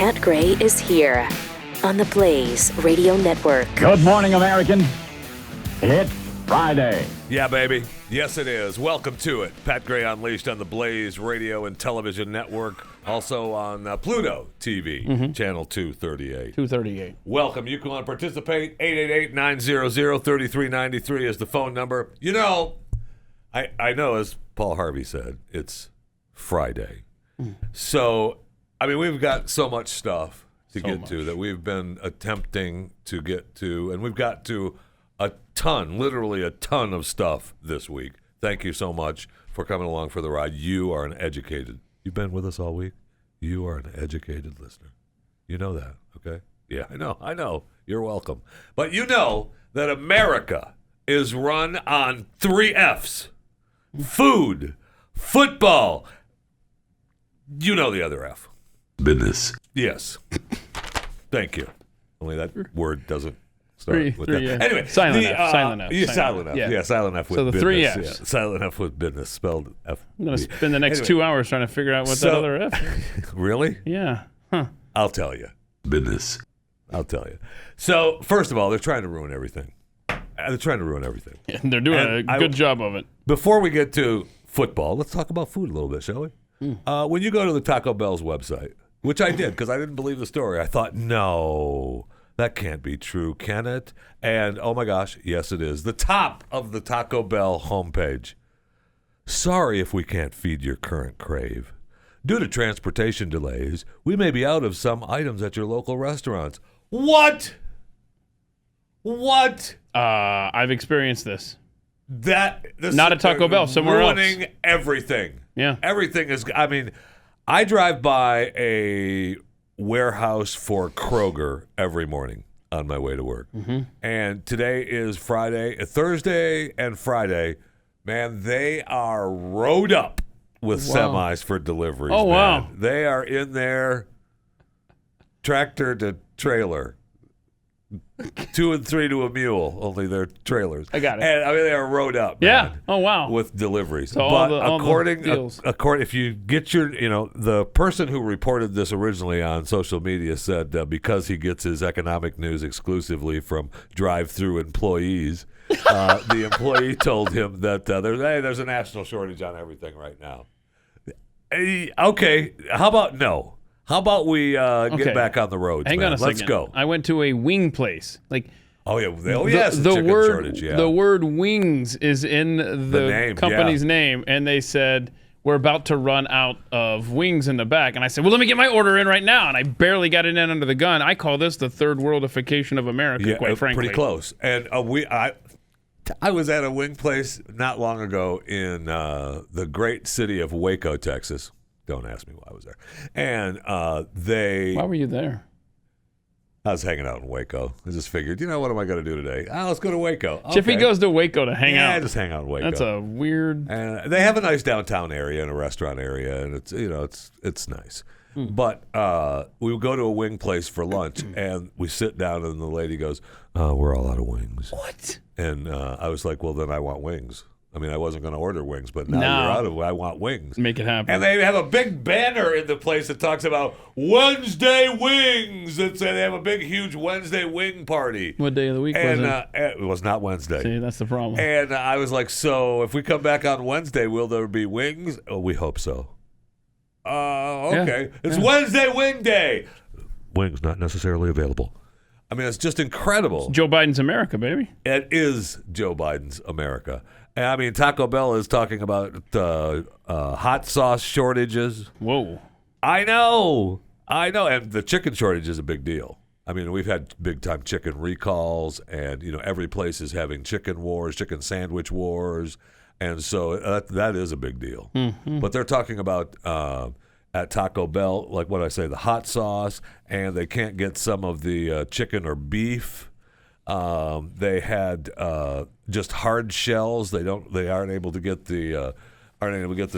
Pat Gray is here on the Blaze Radio Network. Good morning, American. It's Friday. Yeah, baby. Yes, it is. Welcome to it. Pat Gray Unleashed on the Blaze Radio and Television Network. Also on Pluto TV, Channel 238. 238. Welcome. You can participate. 888-900-3393 is the phone number. You know, I know, as Paul Harvey said, it's Friday. So, I mean, we've got so much stuff to get to that we've been attempting to get to, and we've got to a ton, literally a ton of stuff this week. Thank you so much for coming along for the ride. You are an educated. You've been with us all week. You are an educated listener. You know that, okay? Yeah, I know. You're welcome. But you know that America is run on 3 F's. Food, football. You know the other F. Business. Yes. Thank you. Only that word doesn't start with that. Yeah. Anyway. Silent F. Silent F. Yeah, silent F. Yeah, silent F with so the business. 3 F's. Yeah. Silent F with business, spelled F. I'm going to spend the next 2 hours trying to figure out what that other F is. Really? Yeah. Huh. I'll tell you. Business. I'll tell you. So, first of all, they're trying to ruin everything. They're trying to ruin everything. Yeah, they're doing a good job of it. Before we get to football, let's talk about food a little bit, shall we? When you go to the Taco Bell's website, which I did because I didn't believe the story, I thought, no, that can't be true, can it? And oh my gosh, yes it is. The top of the Taco Bell homepage. Sorry if we can't feed your current crave. Due to transportation delays, we may be out of some items at your local restaurants. What? I've experienced this. This Not at Taco Bell, somewhere else. Ruining everything. Yeah. Everything is, I mean, I drive by a warehouse for Kroger every morning on my way to work. And today is Friday, Thursday and Friday. Man, they are rode up with semis for deliveries. Oh, wow. Man. They are in there, tractor to trailer. 2 and 3 to a mule, only they're trailers. I got it. And I mean, they are rode up. Yeah. Man, Oh, wow. with deliveries. So but all according, the deals. if you get your, the person who reported this originally on social media said because he gets his economic news exclusively from drive-through employees, the employee told him that there's a national shortage on everything right now. Okay, how about no? How about we get back on the roads? Hang on a second. Let's go. I went to a wing place. Yes, the chicken word shortage. Yeah. the word wings is in the name, company's name, and they said we're about to run out of wings in the back. And I said, well, let me get my order in right now. And I barely got it in under the gun. I call this the third worldification of America, quite frankly. Pretty close. And I was at a wing place not long ago in the great city of Waco, Texas. Don't ask me why I was there. And Why were you there? I was hanging out in Waco. I just figured, what am I going to do today? Let's go to Waco. Okay. Jeffy goes to Waco to hang out. Yeah, just hang out in Waco. That's a weird. And they have a nice downtown area and a restaurant area, and it's nice. But we would go to a wing place for lunch, and we sit down, and the lady goes, "We're all out of wings." What? And I was like, "Well, then I want wings." I mean, I wasn't going to order wings, but now you're out of it. I want wings. Make it happen. And they have a big banner in the place that talks about Wednesday wings. They have a big, huge Wednesday wing party. What day of the week was it? It was not Wednesday. See, that's the problem. And I was like, so if we come back on Wednesday, will there be wings? Oh, we hope so. Okay. Yeah. It's Wednesday wing day. Wings not necessarily available. I mean, it's just incredible. It's Joe Biden's America, baby. It is Joe Biden's America. And I mean, Taco Bell is talking about hot sauce shortages. Whoa. I know. And the chicken shortage is a big deal. I mean, we've had big-time chicken recalls, and, every place is having chicken wars, chicken sandwich wars. And so that is a big deal. Mm-hmm. But they're talking about at Taco Bell, like what I say, the hot sauce, and they can't get some of the chicken or beef. They had just hard shells. They aren't able to get the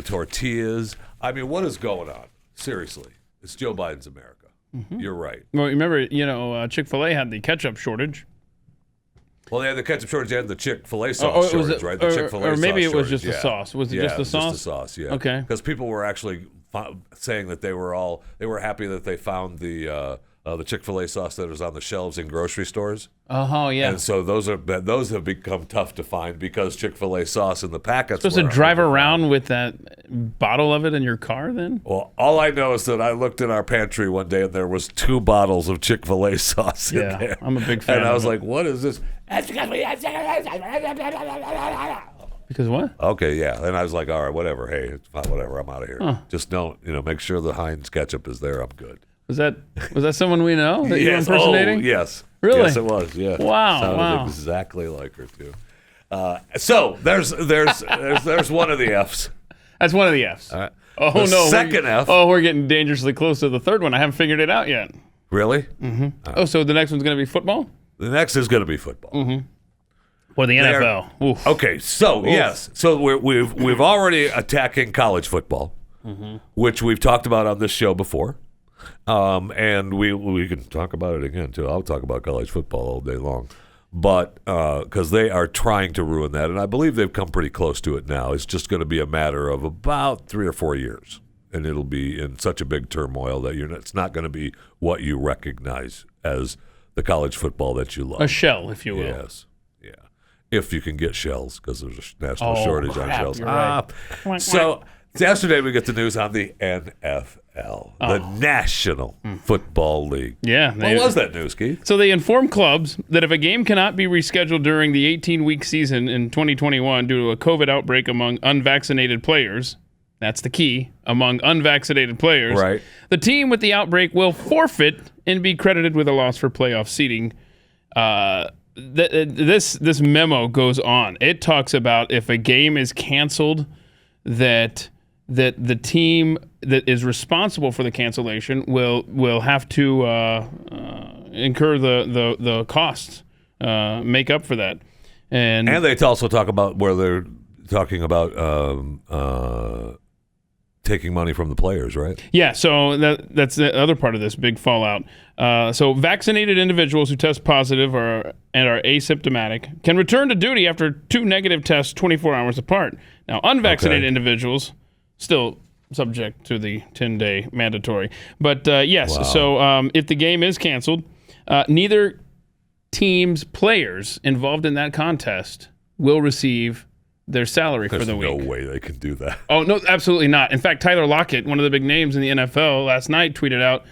tortillas. I mean, what is going on? Seriously, it's Joe Biden's America. Mm-hmm. You're right. Well, remember, Chick-fil-A had the ketchup shortage. Well, they had the ketchup shortage and the Chick-fil-A sauce shortage, right? The Chick-fil-A or maybe sauce it was just shortage, the sauce. Was it just the sauce? Just the sauce, yeah. Okay. Because people were actually saying that they were happy that they found the Chick-fil-A sauce that was on the shelves in grocery stores. Oh, yeah. And so those have become tough to find because Chick-fil-A sauce in the packets. Supposed to drive around with that bottle of it in your car then? Well, all I know is that I looked in our pantry one day and there was 2 bottles of Chick-fil-A sauce in there. I'm a big fan. And I was of it. like, what is this? Because what? Okay, yeah. And I was like, all right, whatever. Hey, it's fine, whatever. I'm out of here. Just don't, make sure the Heinz ketchup is there. I'm good. Was that someone we know that you were Yes. impersonating? Oh, yes. Really? Yes, it was. Yeah. Wow, Sounded wow. exactly like her too. So there's one of the F's. That's one of the F's. All right. Oh, The no. second F. Oh, we're getting dangerously close to the third one. I haven't figured it out yet. Really? Oh, so the next one's going to be football? The next is going to be football. Or the They are- NFL? Oof. Okay, so yes, so we've already attacking college football, which we've talked about on this show before, and we can talk about it again too. I'll talk about college football all day long, but because they are trying to ruin that, and I believe they've come pretty close to it now. It's just going to be a matter of about 3 or 4 years, and it'll be in such a big turmoil that it's not going to be what you recognize as the college football that you love. A shell, if you will. Yes. Yeah. If you can get shells, because there's a national Oh, shortage crap, on shells. you're right. So yesterday we get the news on the NFL, the National Football League. Yeah. What was that news, Keith? So they inform clubs that if a game cannot be rescheduled during the 18-week season in 2021 due to a COVID outbreak among unvaccinated players, that's the key, among unvaccinated players, Right. the team with the outbreak will forfeit and be credited with a loss for playoff seeding. This memo goes on. It talks about if a game is canceled, that the team that is responsible for the cancellation will have to incur the costs, make up for that, and they also talk about where they're talking about taking money from the players, right? yeah. So that's the other part of this big fallout. So vaccinated individuals who test positive and are asymptomatic can return to duty after 2 negative tests 24 hours apart. Now, unvaccinated individuals still subject to the 10-day mandatory. But yes, Wow. so if the game is canceled, neither team's players involved in that contest will receive their salary There's for the week. no way they can do that. Oh, no, absolutely not. In fact, Tyler Lockett, one of the big names in the NFL last night, tweeted out,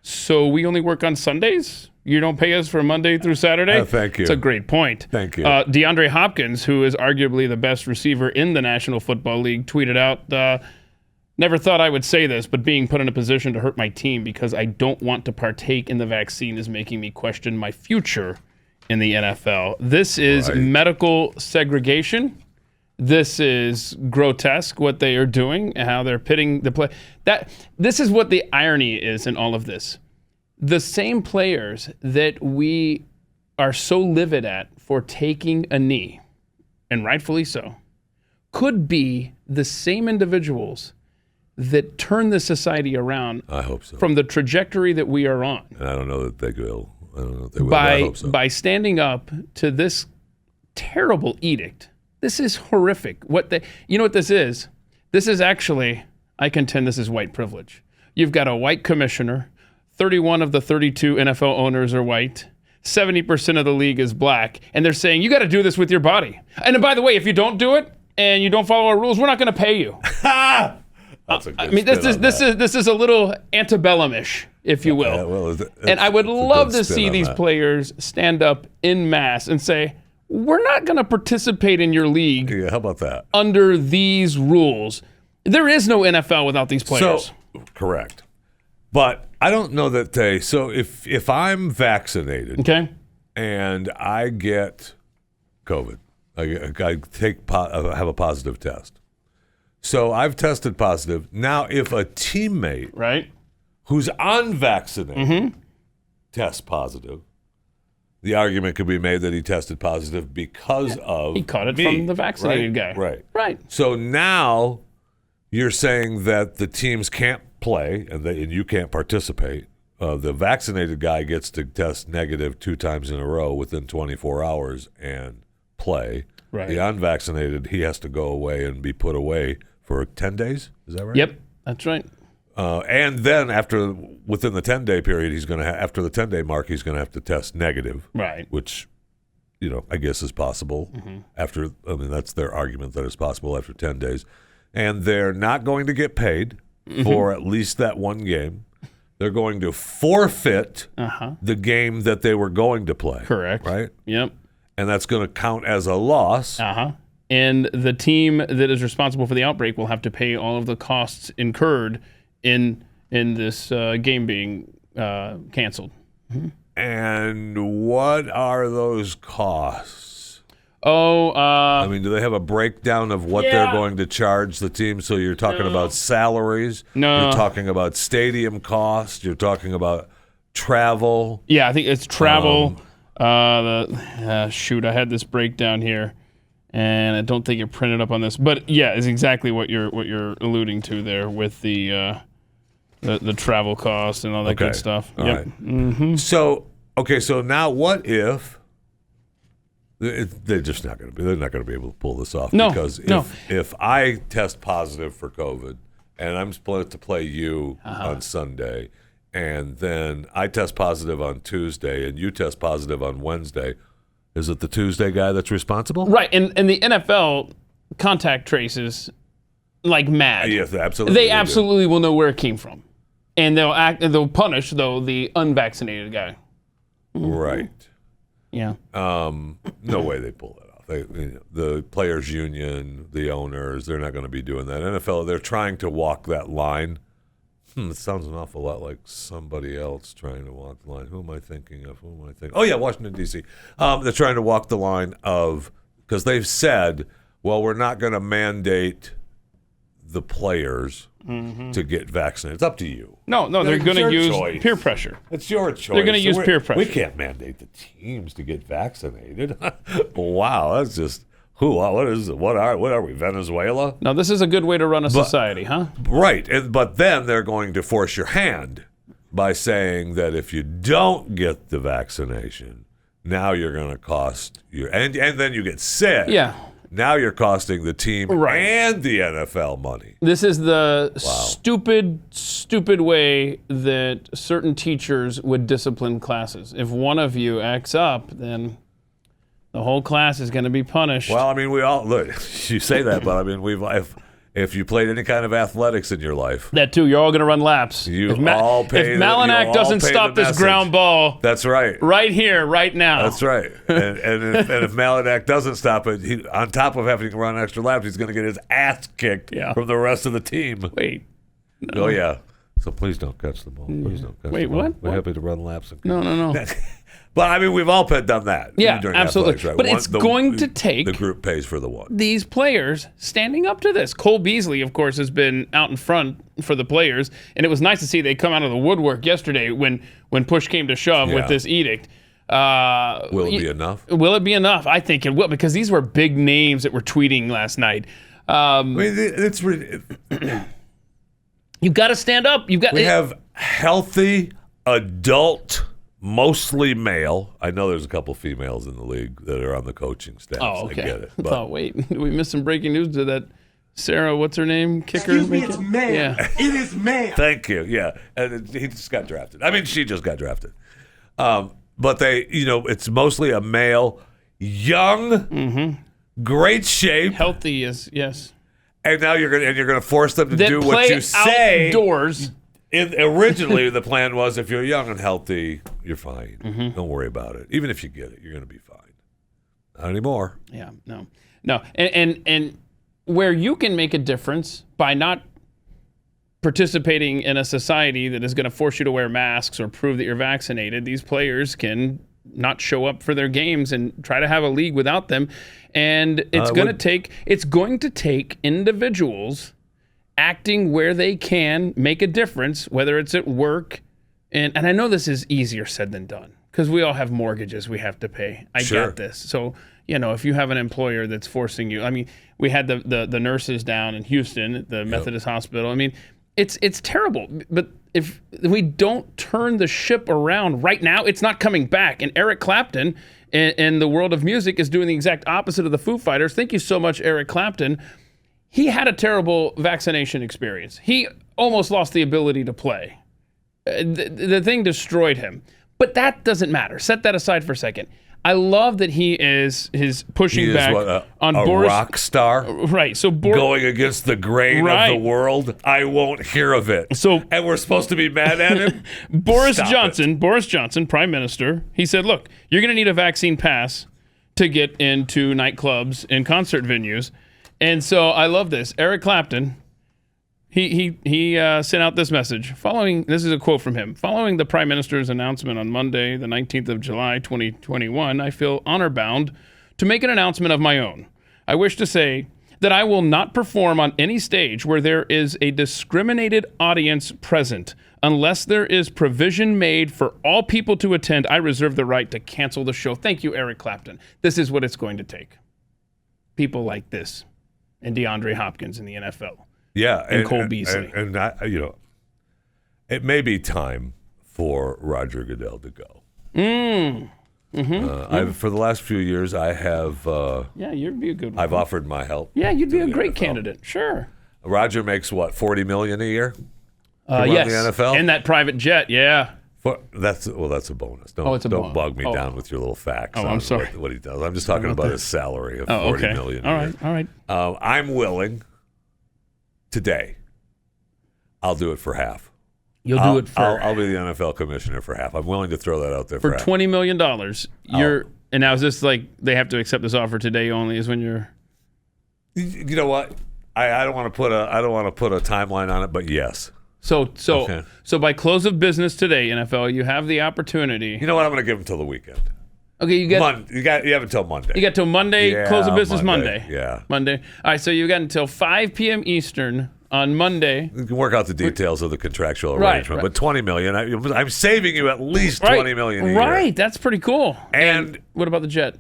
so we only work on Sundays? You don't pay us for Monday through Saturday? Thank you. It's a great point. Thank you. DeAndre Hopkins, who is arguably the best receiver in the National Football League, tweeted out, never thought I would say this, but being put in a position to hurt my team because I don't want to partake in the vaccine is making me question my future in the NFL. This is Right. medical segregation. This is grotesque what they are doing and how they're pitting the play. This is what the irony is in all of this. The same players that we are so livid at for taking a knee, and rightfully so, could be the same individuals that turn this society around I hope so. from the trajectory that we are on And I don't know that they will. I don't know if they will. But I hope so. by standing up to this terrible edict. This is horrific. You know what this is? This is actually, I contend this is white privilege. You've got a white commissioner, 31 of the 32 NFL owners are white, 70% of the league is black, and they're saying, you got to do this with your body. And by the way, if you don't do it and you don't follow our rules, we're not going to pay you. That's a good I mean, this is a little antebellum-ish, if you will. Yeah, well, And I would it's a love good to spin see on these that. players stand up en masse and say, we're not going to participate in your league Yeah, how about that? under these rules. There is no NFL without these players. So, correct. But I don't know that they. So if I'm vaccinated Okay? and I get COVID, I have a positive test. So I've tested positive. Now, if a teammate Right? who's unvaccinated tests positive, the argument could be made that he tested positive because of He caught it me, from the vaccinated right? guy. Right. Right. So now you're saying that the teams can't play and you can't participate. The vaccinated guy gets to test negative 2 times in a row within 24 hours and play. Right. The unvaccinated, he has to go away and be put away for 10 days. Is that right? Yep. That's right. And then within the 10-day period, he's going to after the 10-day mark, he's going to have to test negative, Right. which, I guess is possible after. I mean, that's their argument that it's possible after 10 days, and they're not going to get paid for at least that one game. They're going to forfeit the game that they were going to play. Correct. Right. Yep. And that's going to count as a loss. And the team that is responsible for the outbreak will have to pay all of the costs incurred in this game being canceled. And what are those costs? I mean, do they have a breakdown of what they're going to charge the team? So you're talking about salaries. No. You're talking about stadium costs. You're talking about travel. Yeah, I think it's travel. Shoot, I had this breakdown here, and I don't think it printed up on this. But yeah, it's exactly what you're alluding to there with the travel costs and all that good stuff. All right. So now what if they're just not going to be? They're not going to be able to pull this off because if I test positive for COVID and I'm supposed to play you on Sunday, and then I test positive on Tuesday and you test positive on Wednesday, is it the Tuesday guy that's responsible? Right, and the NFL contact traces like mad. Yes, absolutely. They absolutely will know where it came from, and they'll punish the unvaccinated guy. Right. Yeah. No way they pull that off. The players' union, the owners, they're not going to be doing that. NFL, they're trying to walk that line. It sounds an awful lot like somebody else trying to walk the line. Who am I thinking of? Oh, yeah, Washington, D.C. They're trying to walk the line of, because they've said, well, we're not going to mandate the players to get vaccinated. It's up to you. No, they're going to use peer pressure. It's your choice. They're going to use peer pressure. We can't mandate the teams to get vaccinated. Wow, that's just what is it? What are we, Venezuela? No, this is a good way to run a society, huh? Right, but then they're going to force your hand by saying that if you don't get the vaccination, now you're going to cost and then you get sick. Yeah. Now you're costing the team and the NFL money. This is the stupid way that certain teachers would discipline classes. If one of you acts up, then the whole class is going to be punished. Well, I mean, we all look. You say that, but I mean, if you played any kind of athletics in your life, that too, you're all going to run laps. If Malinak doesn't stop this ground ball, that's right. Right here, right now. That's right. and if Malinak doesn't stop it, on top of having to run extra laps, he's going to get his ass kicked from the rest of the team. Wait. No. Oh yeah. So please don't catch the ball. Please don't catch the ball. What? We're happy to run laps. No. But I mean, we've all done that. Yeah, during absolutely. athletics, right? But it's going to take the group pays for the one. These players standing up to this. Cole Beasley, of course, has been out in front for the players, and it was nice to see they come out of the woodwork yesterday when push came to shove with this edict. Will it be enough? Will it be enough? I think it will, because these were big names that were tweeting last night. I mean, it's you got to stand up. We have healthy adult. Mostly male. I know there's a couple females in the league that are on the coaching staff. Oh, okay. I get it. I thought, wait, did we miss some breaking news? Did that Sarah, what's her name? Kicker? Excuse me, it's man. Yeah. It is man. Thank you. Yeah. And he just got drafted. I mean, she just got drafted. But they, it's mostly a male, young, great shape. Healthy, yes. And now you're gonna force them to do what you say. Outdoors. Originally, the plan was if you're young and healthy, you're fine. Don't worry about it. Even if you get it, you're going to be fine. Not anymore. Yeah, no. And where you can make a difference by not participating in a society that is going to force you to wear masks or prove that you're vaccinated, these players can not show up for their games and try to have a league without them. And it's going to take individuals acting where they can make a difference, whether it's at work. And I know this is easier said than done because we all have mortgages we have to pay. I get this. So, if you have an employer that's forcing you, I mean, we had the nurses down in Houston at the Methodist Hospital. I mean, it's terrible. But if we don't turn the ship around right now, it's not coming back. And Eric Clapton in the world of music is doing the exact opposite of the Foo Fighters. Thank you so much, Eric Clapton. he had a terrible vaccination experience. He almost lost the ability to play. The thing destroyed him. But that doesn't matter. Set that aside for a second. I love that he is pushing back on Boris. A rock star? Right. So going against the grain of the world. I won't hear of it. And we're supposed to be mad at him? Boris Johnson, Prime Minister, he said, look, you're going to need a vaccine pass to get into nightclubs and concert venues. And so I love this. Eric Clapton, he sent out this message. This is a quote from him. Following the Prime Minister's announcement on Monday, the 19th of July, 2021, I feel honor-bound to make an announcement of my own. I wish to say that I will not perform on any stage where there is a discriminated audience present. Unless there is provision made for all people to attend, I reserve the right to cancel the show. Thank you, Eric Clapton. This is what it's going to take. People like this and DeAndre Hopkins in the NFL. Yeah, and Cole Beasley. And it may be time for Roger Goodell to go. For the last few years, I have. You'd be a good one. I've offered my help. Yeah, you'd be a great candidate. Sure. Roger makes what, $40 million a year? Yes. The NFL? And that private jet. Yeah. That's a bonus. It's a bonus. Don't bog me down with your little facts. I'm sorry. What he does. I'm just talking about his salary of $40 million. All right. I'm willing. Today, I'll do it for half. You'll do it for I'll be the NFL commissioner for half. I'm willing to throw that out there for half. $20 million. And now is this like they have to accept this offer today only? Is when you're. You know what? I don't want to put a timeline on it, but yes. So by close of business today, NFL, you have the opportunity. You know what? I'm going to give them till the weekend. Okay, you have until Monday. You got till Monday, close of business Monday. Yeah. Monday. All right, so you've got until 5 p.m. Eastern on Monday. You can work out the details of the contractual arrangement, but $20 million, I'm saving you at least $20 million a year. Right, that's pretty cool. And what about the jet?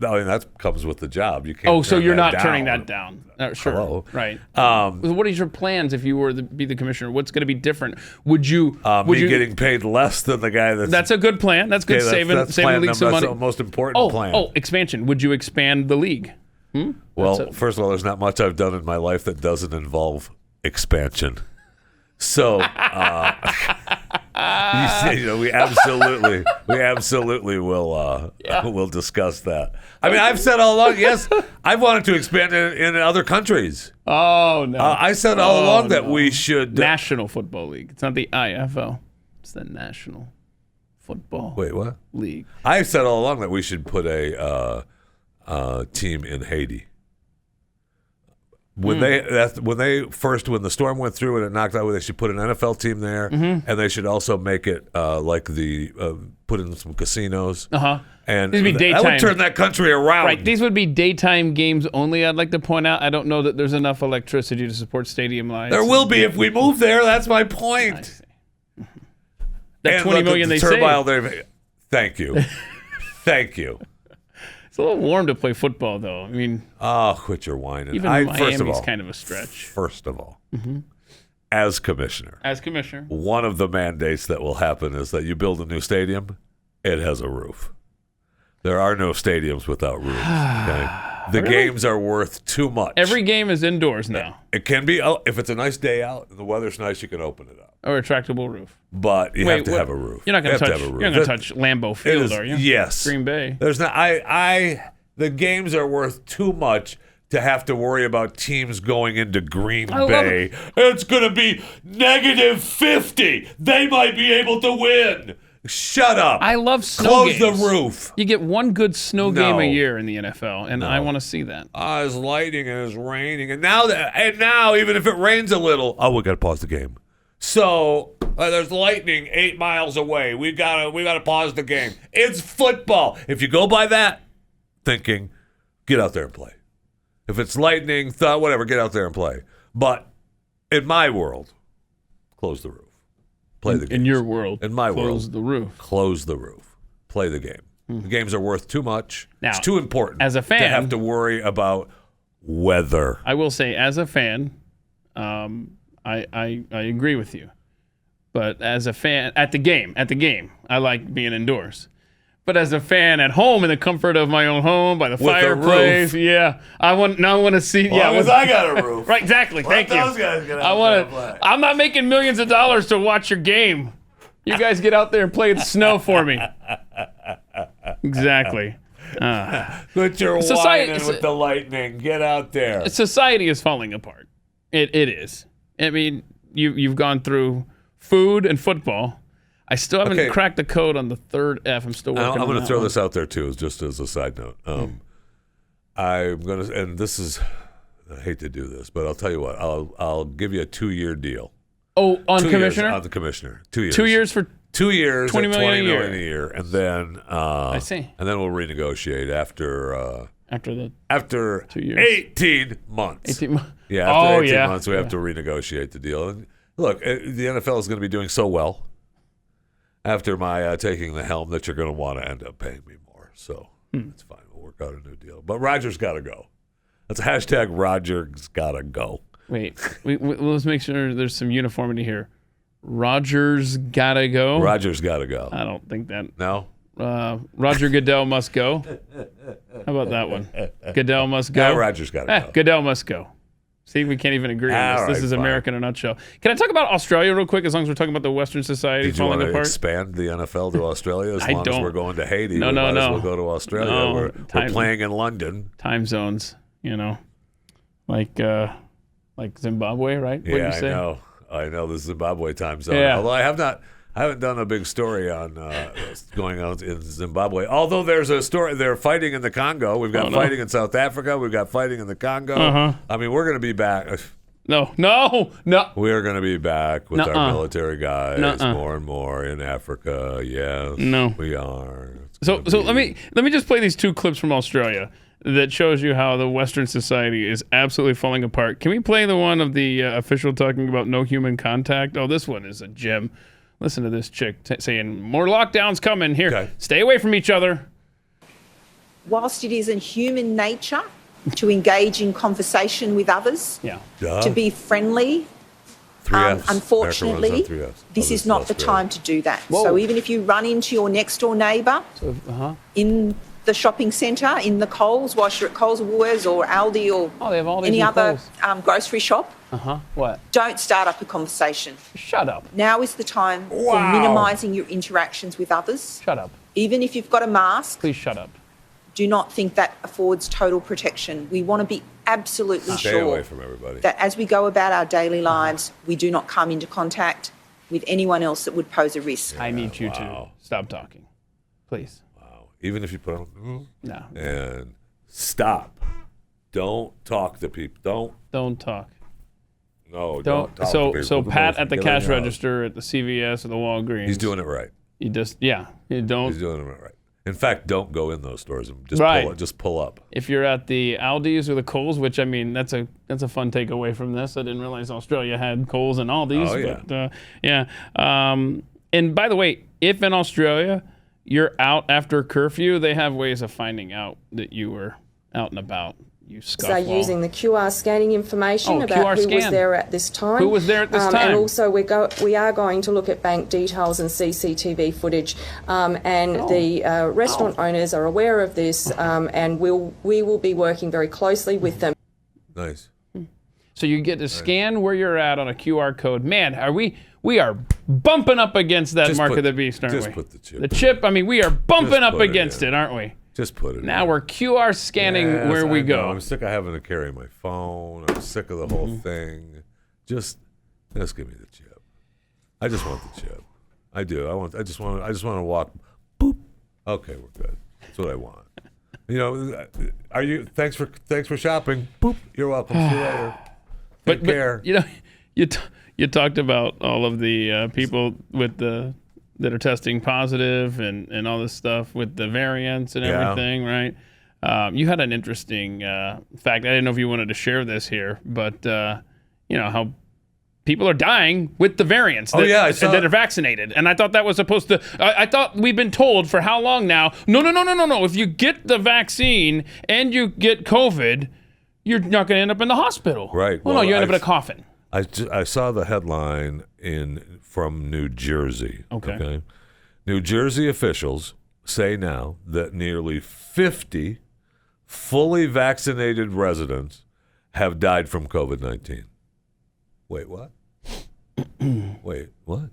I mean, that comes with the job. You can't. So you're not turning that down. Sure. Hello. Right. What is your plans if you were to be the commissioner? What's going to be different? Would you getting paid less than the guy that's. That's a good plan. That's good. Saving the league some money. That's the most important plan. Expansion. Would you expand the league? Well, first of all, there's not much I've done in my life that doesn't involve expansion. So, we absolutely will discuss that. I mean, I've said all along, yes, I've wanted to expand in other countries. Oh no! I said all along that we should National Football League. It's not the IFL. It's the National Football. Wait, what? League. I said all along that we should put a team in Haiti. When when the storm went through and it knocked out, they should put an NFL team there, and they should also make it put in some casinos. And these would be daytime. That would turn that country around. Right. These would be daytime games only. I'd like to point out. I don't know that there's enough electricity to support stadium lights. There will be if we move there. That's my point. That $20 million they saved. Thank you. Thank you. It's a little warm to play football, though. I mean, quit your whining. Even Miami's kind of a stretch. First of all, as commissioner, one of the mandates that will happen is that you build a new stadium, it has a roof. There are no stadiums without roofs. Okay? The games are worth too much. Every game is indoors now. It can be if it's a nice day out and the weather's nice, you can open it up. Or a retractable roof. But you have to have a roof. You're not going to touch Lambeau Field, are you? Yes. Green Bay. There's not. The games are worth too much to have to worry about teams going into Green Bay. It's going to be -50. They might be able to win. Shut up. I love snow games. Close the roof. You get one good snow game a year in the NFL, and I want to see that. It's lightning and it's raining, and now even if it rains a little, we got to pause the game. So there's lightning 8 miles away. We gotta pause the game. It's football. If you go by that thinking, get out there and play. If it's lightning, whatever, get out there and play. But in my world, close the roof. Play the game. In your world, in my world, close the roof. Close the roof. Play the game. The games are worth too much. Now, it's too important as a fan, to have to worry about weather. I will say, as a fan, I agree with you. But as a fan, at the game, I like being indoors. But as a fan at home, in the comfort of my own home, by the fireplace, I want to see. Because I got a roof. Right, exactly. Thank you. Those guys get I'm not making millions of dollars to watch your game. You guys get out there and play in the snow for me. Exactly. Put your wine in with the lightning. Get out there. Society is falling apart. It is. I mean, you've gone through food and football. I still haven't cracked the code on the third F. I'm still working on I'm going to that throw one. this out there, too, just as a side note. I'm going to, and this is, I hate to do this, but I'll tell you what. I'll give you a 2-year deal. Oh, on 2 commissioner? Years on the commissioner. 2 years. 2 years for 2 years, $20 million a year, and then I see. And then we'll renegotiate after after 2 years. 18 months. 18 months. Yeah, after 18 months, we have to renegotiate the deal. And look, the NFL is going to be doing so well after my taking the helm that you're going to want to end up paying me more. So it's fine. We'll work out a new deal. But Roger's got to go. That's a hashtag Roger's got to go. Wait, let's make sure there's some uniformity here. Roger's gotta go. Roger's got to go. I don't think that. No? Roger Goodell must go. How about that one? Goodell must go. Yeah, Roger's got to go. Goodell must go. See, we can't even agree on this. All This right, is fine. America in a nutshell. Can I talk about Australia real quick, as long as we're talking about the Western society Did you falling want to apart? expand the NFL to Australia? As long as we're going to Haiti, No, we no, might as no. well go to Australia. No, we're playing in London. Time zones, like Zimbabwe, right? What'd Yeah, you say? I know the Zimbabwe time zone. Yeah. Although I haven't done a big story on going on in Zimbabwe. Although there's a story, they're fighting in the Congo. We've got fighting in South Africa. We've got fighting in the Congo. I mean, we're going to be back. No. We're going to be back with our military guys more and more in Africa. Yes, we are. So let me just play these 2 clips from Australia that shows you how the Western society is absolutely falling apart. Can we play the one of the official talking about no human contact? Oh, this one is a gem. Listen to this chick saying, more lockdowns coming. Here, stay away from each other. Whilst it is in human nature to engage in conversation with others, to be friendly, 3 Fs. unfortunately, America runs on 3 Fs. this is not the time to do that. Whoa. So even if you run into your next door neighbour in the shopping centre, in the Coles, whilst you're at Coles or Woolworths or Aldi or they have all these any in other Coles. grocery shop, What? don't start up a conversation. Shut up. Now is the time for minimising your interactions with others. Shut up. Even if you've got a mask, Please shut up. do not think that affords total protection. We want to be absolutely Stay sure away from everybody. that as we go about our daily lives, we do not come into contact with anyone else that would pose a risk. I need you to stop talking. Please. Wow. Even if you put on No. and stop. Don't talk to people. Don't talk. Don't Don't. talk to So people. Pat at the Get cash in your house. register at the CVS or the Walgreens. He's doing it right. You just you don't. He's doing it right. In fact, don't go in those stores. Just pull up. If you're at the Aldi's or the Coles, which I mean, that's a fun takeaway from this. I didn't realize Australia had Coles and Aldi's. Oh, yeah. But, and by the way, if in Australia you're out after curfew, they have ways of finding out that you were out and about. You So scuffwall. using the QR scanning information about QR who was scan. there at this time. Who was there at this time? And also we are going to look at bank details and CCTV footage. The restaurant owners are aware of this, and we will be working very closely with them. Nice. So you get to scan where you're at on a QR code. Man, we are bumping up against that Just mark put- of the beast, aren't just we? put the chip The in. chip, I mean, we are bumping Just up put it against in. it, aren't we? Just put it Now in. we're QR scanning Yes, where we I know. go. I'm sick of having to carry my phone. I'm sick of the whole thing. Just give me the chip. I just want the chip. I do. I just want to walk. Boop. Okay, we're good. That's what I want. Are you? Thanks for shopping. Boop. You're welcome. See you later. Take care. You talked about all of the people that are testing positive and all this stuff with the variants and everything, right? You had an interesting fact. I didn't know if you wanted to share this here, but how people are dying with the variants that are vaccinated. And I thought that was supposed to, I thought we've been told for how long now, no. If you get the vaccine and you get COVID, you're not going to end up in the hospital. Right. Well, no, you end up in a coffin. I saw the headline from New Jersey. Okay. New Jersey officials say now that nearly 50 fully vaccinated residents have died from COVID-19. Wait, what? Wait, what?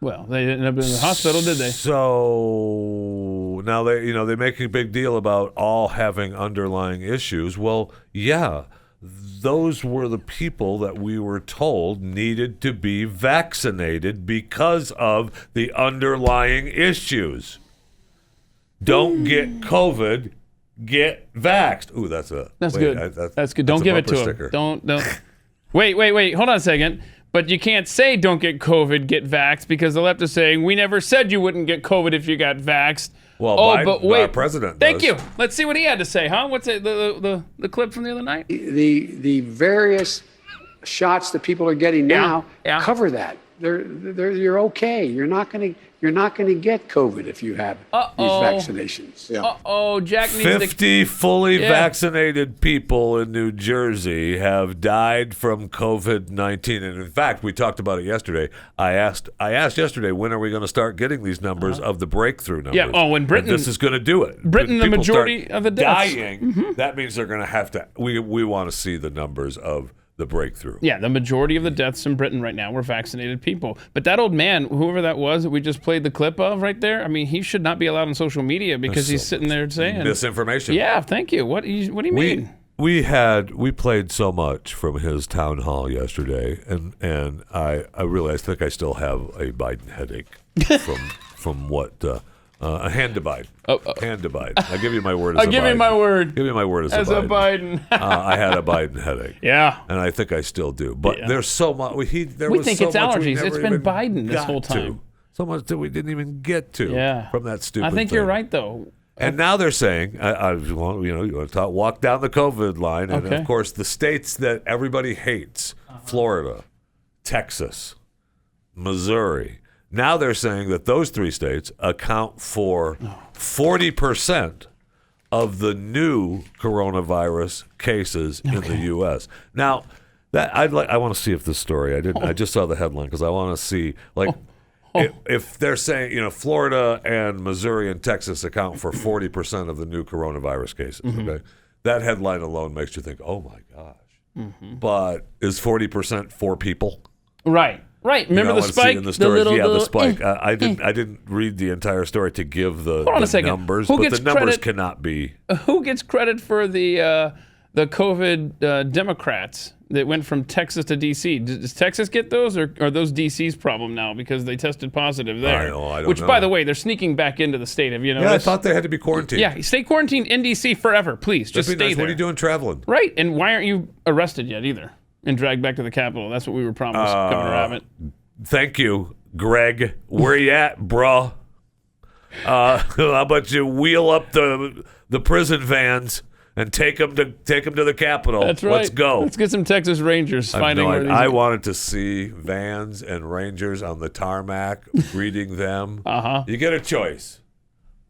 Well, they didn't end up in the hospital, did they? So now they make a big deal about all having underlying issues. Well, yeah, those were the people that we were told needed to be vaccinated because of the underlying issues. Don't get COVID, get vaxxed. Ooh, that's good. That's good. That's Don't give it to sticker. him. Don't. Wait. Hold on a second. But you can't say don't get COVID, get vaxxed, because the left is saying we never said you wouldn't get COVID if you got vaxxed. Well, but wait, our president Thank does. you. Let's see what he had to say, huh? What's it, the clip from the other night? The various shots that people are getting now cover that. You're okay. You're not going to get COVID if you have these vaccinations. Jack needs to... 50 fully vaccinated people in New Jersey have died from COVID-19, and in fact, we talked about it yesterday. I asked yesterday, when are we going to start getting these numbers of the breakthrough numbers? Yeah. Oh, when Britain... And this is going to do it. Britain, the People majority start of the deaths. dying. That means they're going to have to... We want to see the numbers of the breakthrough. Yeah, the majority of the deaths in Britain right now were vaccinated people. But that old man, whoever that was that we just played the clip of right there, I mean, he should not be allowed on social media because he's sitting there saying misinformation. Yeah, thank you. What do you mean? We played so much from his town hall yesterday, and I think I still have a Biden headache from what a hand to Biden. Hand to Biden. I'll give you my word as a Biden. Give me my word. Give me my word as a Biden. I had a Biden headache. Yeah. And I think I still do. But there's so much. We think it's allergies. It's been Biden this whole time. So much that we didn't even get to from that stupid I think thing. you're right, though. And now they're saying, you want to walk down the COVID line. And, of course, the states that everybody hates, Florida, Texas, Missouri. Now they're saying that those three states account for 40% of the new coronavirus cases in the U.S. Now, I want to see if this story, I just saw the headline because I want to see, if they're saying, Florida and Missouri and Texas account for 40% of the new coronavirus cases, okay? That headline alone makes you think, oh my gosh. But is 40% 4 people? Right. Remember the spike? The spike. I didn't read the entire story to give the numbers, but the numbers cannot be. Who gets credit for the COVID Democrats that went from Texas to D.C.? Does Texas get those, or are those D.C.'s problem now because they tested positive there? I don't Which, know. by the way, they're sneaking back into the state. Have you noticed? Yeah, I thought they had to be quarantined. Yeah, stay quarantined in D.C. forever, please. Just stay nice. there. What are you doing traveling? Right, and why aren't you arrested yet either and dragged back to the Capitol? That's what we were promised, Governor Abbott. Thank you, Greg. Where you at, bro? How about you wheel up the prison vans and take them to the Capitol? That's right. Let's go. Let's get some Texas Rangers finding where these I wanted to see vans and Rangers on the tarmac greeting them. You get a choice: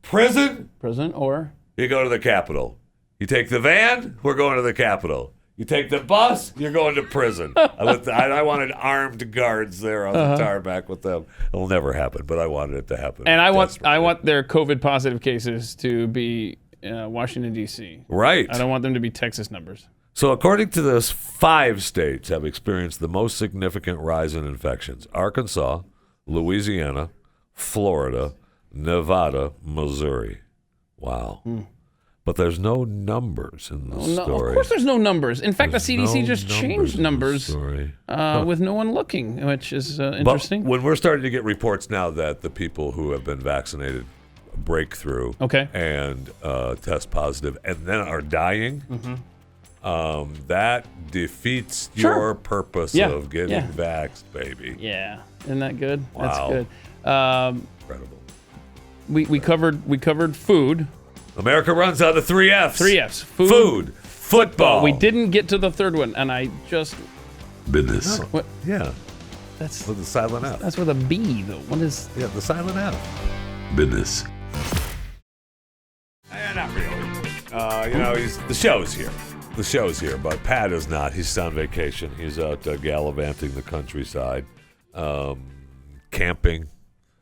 prison, or you go to the Capitol. You take the van, we're going to the Capitol. You take the bus, you're going to prison. I wanted armed guards there on the tarmac with them. It'll never happen, but I wanted it to happen. And I want their COVID positive cases to be Washington, D.C. Right. I don't want them to be Texas numbers. So according to this, 5 states have experienced the most significant rise in infections: Arkansas, Louisiana, Florida, Nevada, Missouri. Wow. But there's no numbers in the story. Of course there's no numbers. In fact, the CDC just changed numbers with no one looking, which is interesting. But when we're starting to get reports now that the people who have been vaccinated break through and test positive and then are dying, that defeats your purpose of getting vaxxed, baby. Yeah. Isn't that good? Wow. That's good. Incredible. We covered food. America runs out of 3 Fs. 3 Fs. Food, football. We didn't get to the third one, and I just... Business. What? Yeah. That's with the silent F. That's with a B, though. What is... Yeah, the silent F. Business. Not really. The show's here. The show's here, but Pat is not. He's on vacation. He's out gallivanting the countryside, camping.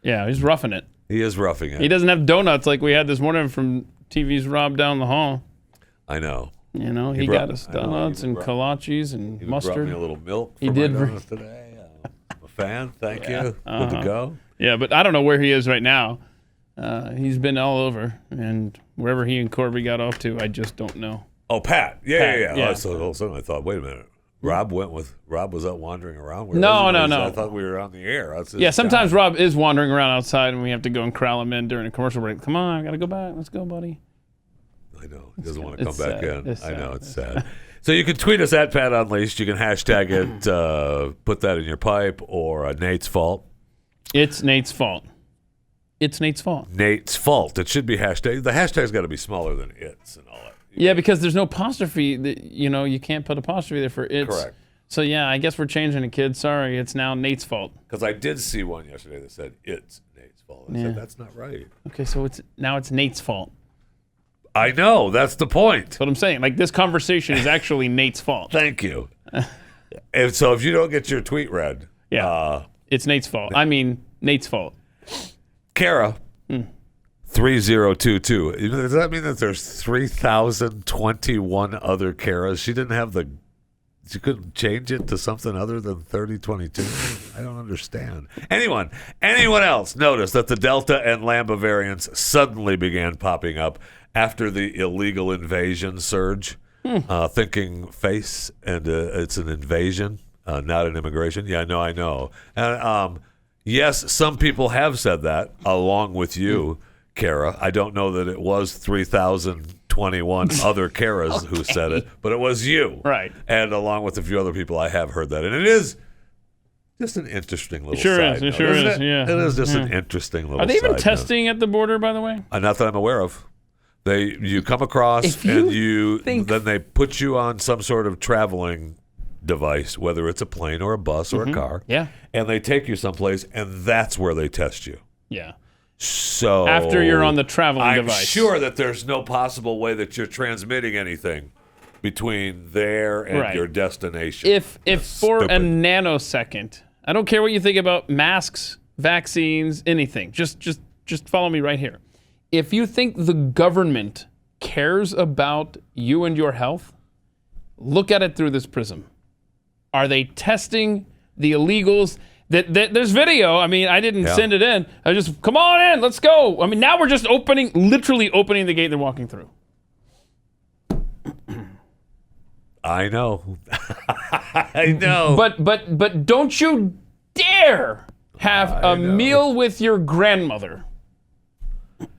Yeah, he's roughing it. He is roughing it. He doesn't have donuts like we had this morning from TV's Rob down the hall. I know. You know, he got us donuts and kolaches and mustard. Brought me a little milk for he my did donuts today. I'm a fan. Thank you. Good to go. Yeah, but I don't know where he is right now. He's been all over, and wherever he and Corby got off to, I just don't know. Oh, Pat. Yeah. Yeah. So all of a sudden I thought, wait a minute. Rob was out wandering around. No. I thought we were on the air. Sometimes Rob is wandering around outside, and we have to go and corral him in during a commercial break. Come on, I got to go back. Let's go, buddy. I know. He doesn't want to come back in. I know. It's sad. So you can tweet us at Pat Unleashed. You can hashtag it, put that in your pipe, or Nate's Fault. It's Nate's fault. It's Nate's fault. Nate's Fault. It should be hashtag. The hashtag's got to be smaller than it's and all that. Yeah, because there's no apostrophe. You can't put apostrophe there for it's. Correct. So, yeah, I guess we're changing it, kids. Sorry, it's now Nate's fault. Because I did see one yesterday that said, it's Nate's fault. I said, that's not right. Okay, so now it's Nate's fault. I know. That's the point. That's what I'm saying. Like, this conversation is actually Nate's fault. Thank you. And so if you don't get your tweet read. It's Nate's fault. I mean, Nate's fault. Kara. 3022. Does that mean that there's 3,021 other Karas? She couldn't change it to something other than 3022? I don't understand. Anyone else notice that the Delta and Lambda variants suddenly began popping up after the illegal invasion surge? Thinking face, and it's an invasion, not an immigration. Yeah, I know. And yes, some people have said that, along with you, Kara. I don't know that it was 3,021 other Karas who said it, but it was you. Right. And along with a few other people, I have heard that. And it is just an interesting little side note. It sure is, yeah. It is just an interesting little Are they even side testing at the border, by the way? Not that I'm aware of. You come across then they put you on some sort of traveling device, whether it's a plane or a bus or a car. Yeah. And they take you someplace, and that's where they test you. Yeah. So after you're on the traveling device. I'm sure that there's no possible way that you're transmitting anything between there and your destination. If for a nanosecond, I don't care what you think about masks, vaccines, anything. Just follow me right here. If you think the government cares about you and your health, look at it through this prism. Are they testing the illegals? There's video. I mean, I didn't send it in. I just, come on in, let's go. I mean, now we're just literally opening the gate and they're walking through. I know. I know. But don't you dare have a meal with your grandmother.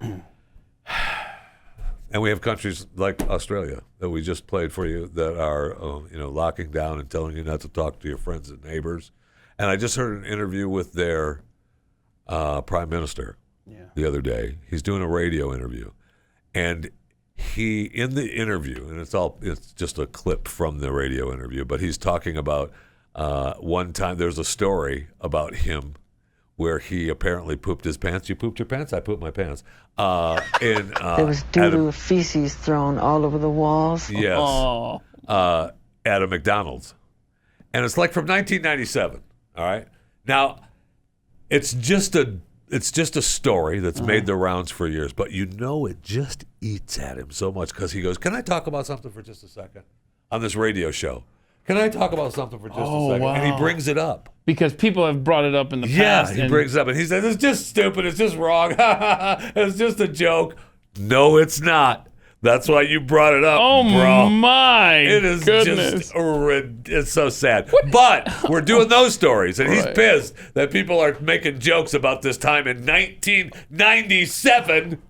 And we have countries like Australia that we just played for you that are, locking down and telling you not to talk to your friends and neighbors. And I just heard an interview with their prime minister the other day. He's doing a radio interview, and in the interview, and it's just a clip from the radio interview, but he's talking about one time there's a story about him where he apparently pooped his pants. You pooped your pants? I pooped my pants. There was doo-doo feces thrown all over the walls. Yes. At a McDonald's. And it's like from 1997. All right. Now, it's just a story that's made the rounds for years, but it just eats at him so much because he goes, "Can I talk about something for just a second on this radio show? Can I talk about something for just a second?" Wow. And he brings it up. Because people have brought it up in the past. Yeah, he brings it up and he says, "It's just stupid. It's just wrong. It's just a joke." No, it's not. That's why you brought it up, bro. Oh, my It is goodness. it's so sad. But we're doing those stories, and he's pissed that people are making jokes about this time in 1997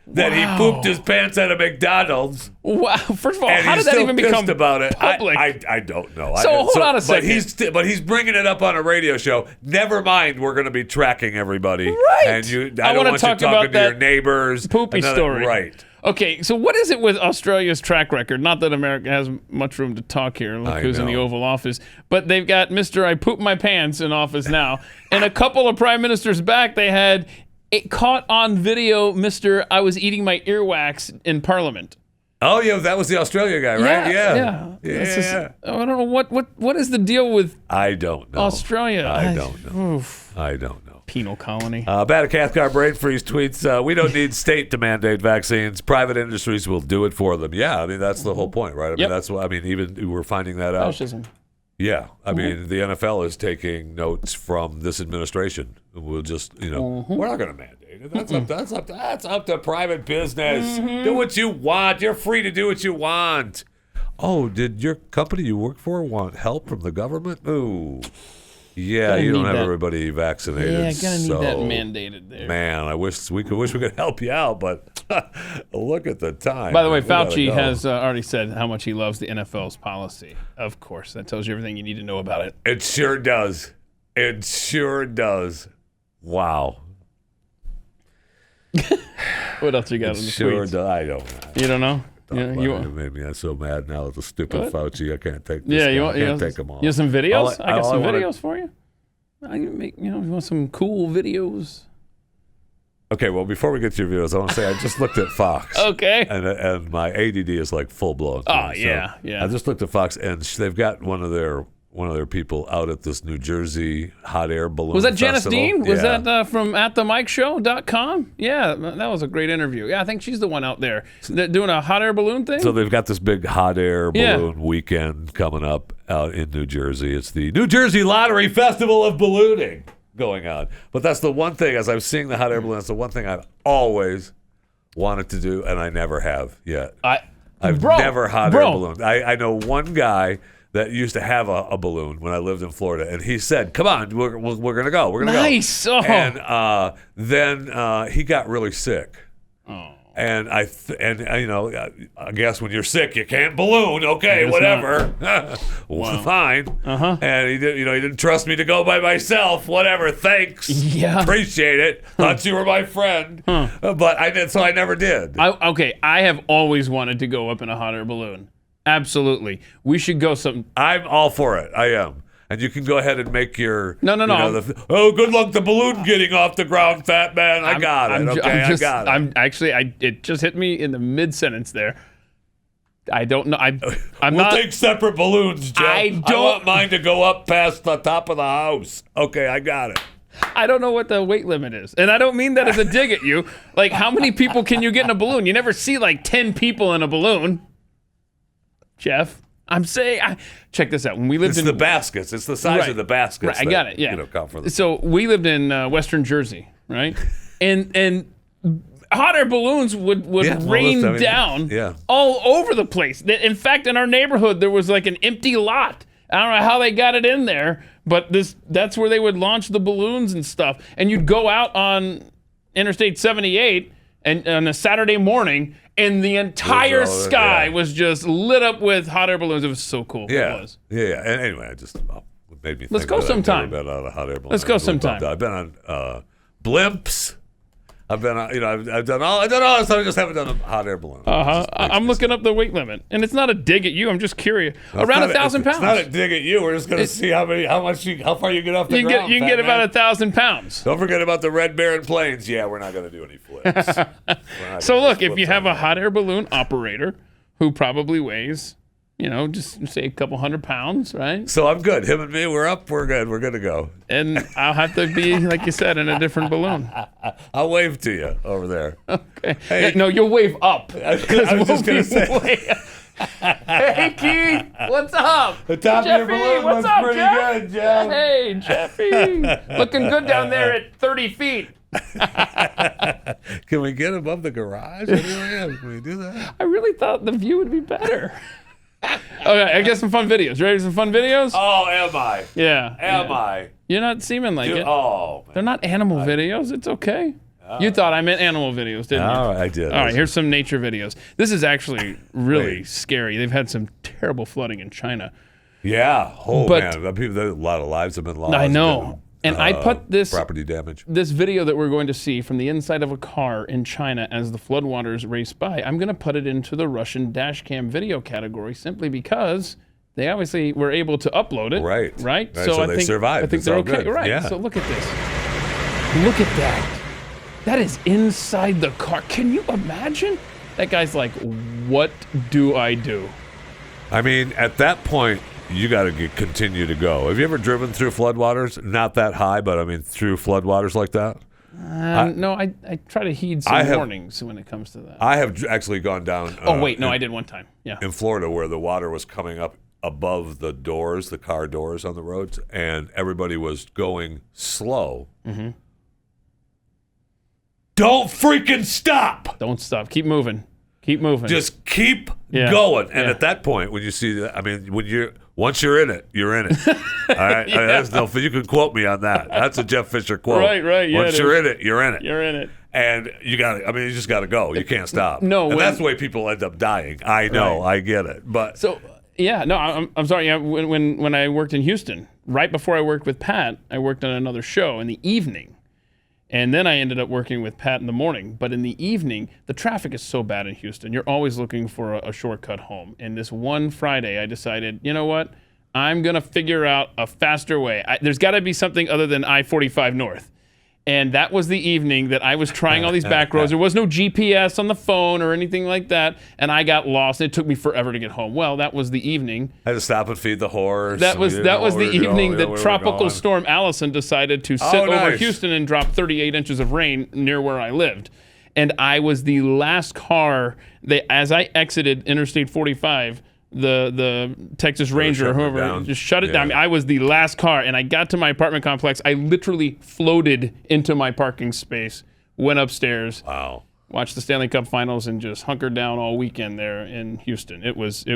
that he pooped his pants at a McDonald's. Wow. First of all, and how did that even become about it? public? I don't know. So hold on a second. But he's bringing it up on a radio show. Never mind, we're going to be tracking everybody. Right. And I don't want you talking to your neighbors. Poopy story. Right. Okay, so what is it with Australia's track record? Not that America has much room to talk here. Look who's in the Oval Office. But they've got Mr. I Poop My Pants in office now. And a couple of prime ministers back, they had it caught on video, Mr. I was eating my earwax in Parliament. Oh, yeah, that was the Australia guy, right? Yeah. I don't know what is the deal with I don't know. Australia. I don't know. Oof. I don't know. Penal colony. Bad Cathcart Brain Freeze tweets, we don't need state to mandate vaccines. Private industries will do it for them. Yeah, I mean, that's the whole point, right? I mean, that's what, I mean, even we're finding that out. Fascism. Yeah, I mean, the NFL is taking notes from this administration. We'll just, we're not going to mandate it. That's up to private business. Do what you want. You're free to do what you want. Oh, did your company you work for want help from the government? Ooh. Yeah, you don't have everybody vaccinated. Yeah, gonna need that mandated there. Man, I wish we could help you out, but look at the time. By the way, Fauci has already said how much he loves the NFL's policy. Of course, that tells you everything you need to know about it. It sure does. It sure does. Wow. What else you got on the tweets? Does. I don't know. You don't know? It made me so mad now with the stupid Fauci. I can't take this. Yeah, I can't take them all. You have some videos? I got some videos for you. I can make, you want some cool videos. Okay, well, before we get to your videos, I want to say I just looked at Fox. Okay. And my ADD is like full blown. Oh, yeah. I just looked at Fox, and they've got one of their people out at this New Jersey hot air balloon Was that Janice festival. Dean? Was that from atthemikeshow.com? Yeah, that was a great interview. Yeah, I think she's the one out there doing a hot air balloon thing. So they've got this big hot air balloon weekend coming up out in New Jersey. It's the New Jersey Lottery Festival of Ballooning going on. But that's the one thing, as I'm seeing the hot air balloon, that's the one thing I've always wanted to do, and I never have yet. I've never hot air ballooned. I know one guy that used to have a balloon when I lived in Florida, and he said, "Come on, we're gonna go. We're gonna go." Nice. Oh. And then he got really sick. Oh. And I guess when you're sick, you can't balloon. Okay, whatever. Well, fine. And he didn't trust me to go by myself. Whatever. Thanks. Yeah. Appreciate it. Thought you were my friend. But I did, so I never did. I have always wanted to go up in a hot air balloon. Absolutely. We should go I'm all for it. I am. And you can go ahead and make your... No. Good luck the balloon getting off the ground, fat man. I got it. I got it. It just hit me in the mid-sentence there. I don't know. We'll take separate balloons, Jeff. I want mine to go up past the top of the house. Okay, I got it. I don't know what the weight limit is. And I don't mean that as a dig at you. Like, how many people can you get in a balloon? You never see, 10 people in a balloon. Jeff, I'm saying, check this out. When we lived in the baskets, it's the size of the baskets. Right, I got it. Yeah. Count for so we lived in Western Jersey, right? and hot air balloons would rain down all over the place. In fact, in our neighborhood, there was an empty lot. I don't know how they got it in there, but that's where they would launch the balloons and stuff. And you'd go out on Interstate 78 and on a Saturday morning, and the entire sky was just lit up with hot air balloons. It was so cool. Yeah. It was. Yeah. And anyway, it just made me think. Let's go sometime. I've never been on a hot air balloon. Let's go sometime. I've been on blimps. I've been on, I've done all this stuff. I just haven't done a hot air balloon. I'm looking up the weight limit, and it's not a dig at you. I'm just curious. Around 1,000 pounds. It's not a dig at you. We're just going to see how far you get off the ground. You can get about 1,000 pounds. Don't forget about the Red Baron Plains. Yeah, we're not going to do any flips. So look, if you have a hot air balloon operator who probably weighs, just say a couple 100 pounds, right? So I'm good. Him and me, we're up. We're good. We're good to go. And I'll have to be, like you said, in a different balloon. I'll wave to you over there. Okay. Hey, no, you'll wave up. I was just going to say. Hey, Keith. What's up? The top Jeffy, of your balloon what's looks up, pretty Jeff? good, Jeff. Hey, Jeffy. Looking good down there at 30 feet. Can we get above the garage? Can we do that? I really thought the view would be better. Okay, I got some fun videos. Ready for some fun videos? Oh, am I? Yeah. Am I? You're not seeming like it. Oh, man. They're not animal videos. It's okay. You thought I meant animal videos, didn't you? Oh, I did. All right, here's some nature videos. This is actually really scary. They've had some terrible flooding in China. Yeah. Oh, man. A lot of lives have been lost. I know. And I put this property damage. This video that we're going to see from the inside of a car in China as the floodwaters race by, I'm going to put it into the Russian dashcam video category simply because they obviously were able to upload it. Right. So they survived. I think they're okay. Good. Right. Yeah. So look at this. Look at that. That is inside the car. Can you imagine? That guy's like, what do I do? I mean, at that point, you got to continue to go. Have you ever driven through floodwaters? Not that high, but I mean, through floodwaters like that? No, I try to heed some warnings when it comes to that. I have actually gone down. I did one time. Yeah. In Florida, where the water was coming up above the doors, the car doors on the roads, and everybody was going slow. Mm-hmm. Don't freaking stop! Don't stop. Keep moving. Keep moving. Just keep going. And at that point, when you see that, I mean, once you're in it, you're in it. All right? You can quote me on that. That's a Jeff Fisher quote. Right. Yeah, once you're in it, you're in it. You're in it. And you just got to go. You can't stop. No. And that's the way people end up dying. I know. Right. I get it. But I'm sorry. Yeah, when I worked in Houston, right before I worked with Pat, I worked on another show in the evening. And then I ended up working with Pat in the morning. But in the evening, the traffic is so bad in Houston. You're always looking for a shortcut home. And this one Friday, I decided, you know what? I'm going to figure out a faster way. There's got to be something other than I-45 North. And that was the evening that I was trying all these back roads. There was no GPS on the phone or anything like that. And I got lost. It took me forever to get home. Well, that was the evening. I had to stop and feed the horse. That was the evening that Tropical Storm Allison decided to sit over Houston and drop 38 inches of rain near where I lived. And I was the last car as I exited Interstate 45, the Texas Ranger or whoever just shut it down. I was the last car, and I got to my apartment complex. I literally floated into my parking space, went upstairs, watched the Stanley Cup Finals, and just hunkered down all weekend there in Houston. It was a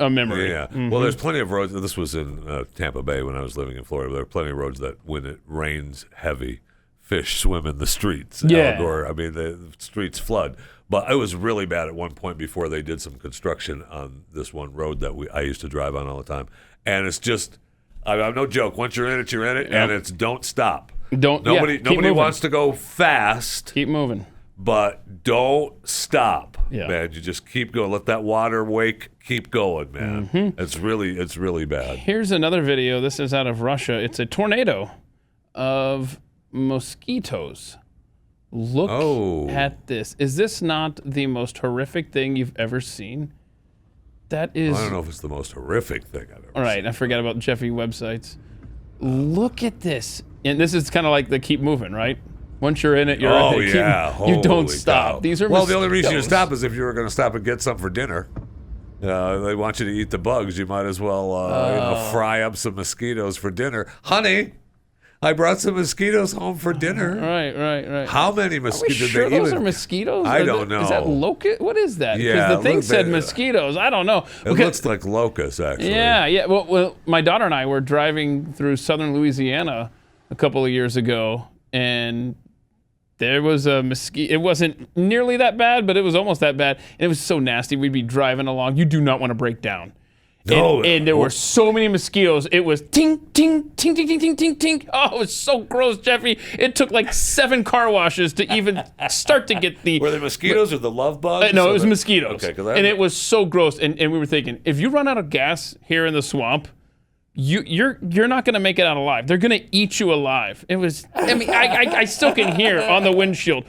memory. Yeah. Mm-hmm. Well, there's plenty of roads. This was in Tampa Bay when I was living in Florida. There are plenty of roads that when it rains heavy, fish swim in the streets. Yeah. The streets flood. But it was really bad at one point before they did some construction on this one road that I used to drive on all the time. And it's just, I'm no joke. Once you're in it, and it's don't stop. Nobody wants to go fast. Keep moving. But don't stop, man. You just keep going. Let that water wake. Keep going, man. Mm-hmm. It's really bad. Here's another video. This is out of Russia. It's a tornado of mosquitoes. Look at this. Is this not the most horrific thing you've ever seen? That is. I don't know if it's the most horrific thing I've ever seen. All right, I forgot about Jeffy websites. Look at this. And this is kind of like the keep moving, right? Once you're in it, you're in it. You don't stop. Cow. These are mosquitoes. The only reason you stop is if you were going to stop and get something for dinner. They want you to eat the bugs. You might as well fry up some mosquitoes for dinner. Honey, I brought some mosquitoes home for dinner. Right. How many mosquitoes? Are we sure those are mosquitoes? I don't know. Is that locust? What is that? Yeah, because the thing said mosquitoes. I don't know. It looks like locusts, actually. Yeah. Well, my daughter and I were driving through southern Louisiana a couple of years ago, and there was a mosquito. It wasn't nearly that bad, but it was almost that bad. And it was so nasty. We'd be driving along. You do not want to break down. And there were so many mosquitoes. It was ting, ting, ting, ting, ting, ting, ting, ting. Oh, it was so gross, Jeffy. It took like 7 car washes to even start to get the... Were they mosquitoes or the love bugs? No, it was mosquitoes. Okay, and it was so gross. And we were thinking, if you run out of gas here in the swamp, you're not going to make it out alive. They're going to eat you alive. It was... I still can hear on the windshield...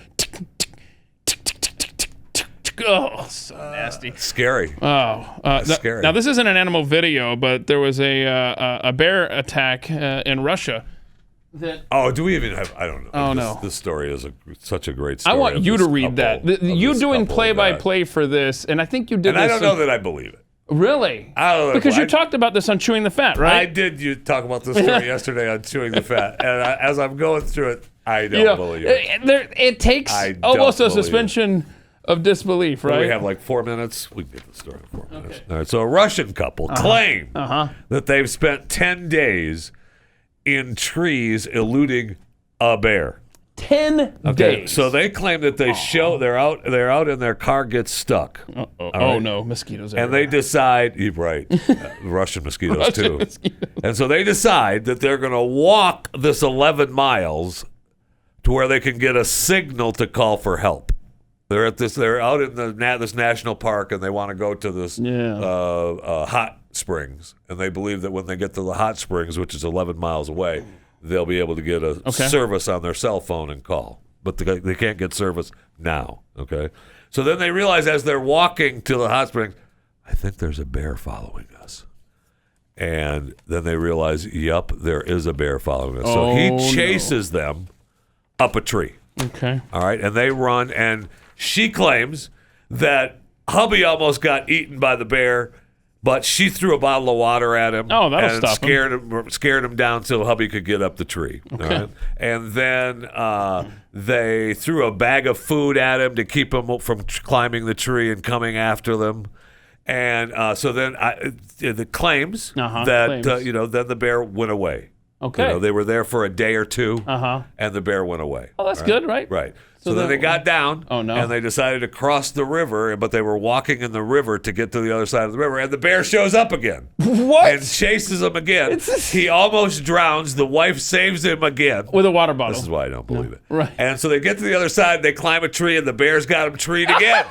Oh, so nasty. Scary. Scary. Now, this isn't an animal video, but there was a bear attack in Russia. Do we even have... I don't know. No. This story is such a great story. I want you to read that. You doing play-by-play for this, and I think you did and this. I don't know that I believe it. Really? I don't know. Because you talked about this on Chewing the Fat, right? I did. You talk about this story yesterday on Chewing the Fat. And as I'm going through it, I don't believe it. It takes almost a suspension of disbelief, right? We have like 4 minutes. We can get the story in 4 minutes. All right. So a Russian couple claimed that they've spent 10 days in trees eluding a bear. 10 days. So they claim that they're out and their car gets stuck. Oh no, mosquitoes everywhere. And they decide, you're right, Russian mosquitoes too. And so they decide that they're going to walk this 11 miles to where they can get a signal to call for help. They're out in this national park, and they want to go to this hot springs. And they believe that when they get to the hot springs, which is 11 miles away, they'll be able to get a service on their cell phone and call. But they can't get service now. Okay, So then they realize as they're walking to the hot springs, I think there's a bear following us. And then they realize, yep, there is a bear following us. So he chases them up a tree. Okay. All right. And they run. And she claims that hubby almost got eaten by the bear, but she threw a bottle of water at him. Oh, that'll stop him. Scared him down so hubby could get up the tree. Okay. All right? And then they threw a bag of food at him to keep him from climbing the tree and coming after them. And so then the claims that then the bear went away. Okay. They were there for a day or two, and the bear went away. Oh, that's good, right? Right. So then they got down, and they decided to cross the river, but they were walking in the river to get to the other side of the river, and the bear shows up again. What? And chases them again. He almost drowns. The wife saves him again. With a water bottle. This is why I don't believe it. Right. And so they get to the other side, they climb a tree, and the bear's got him treed again.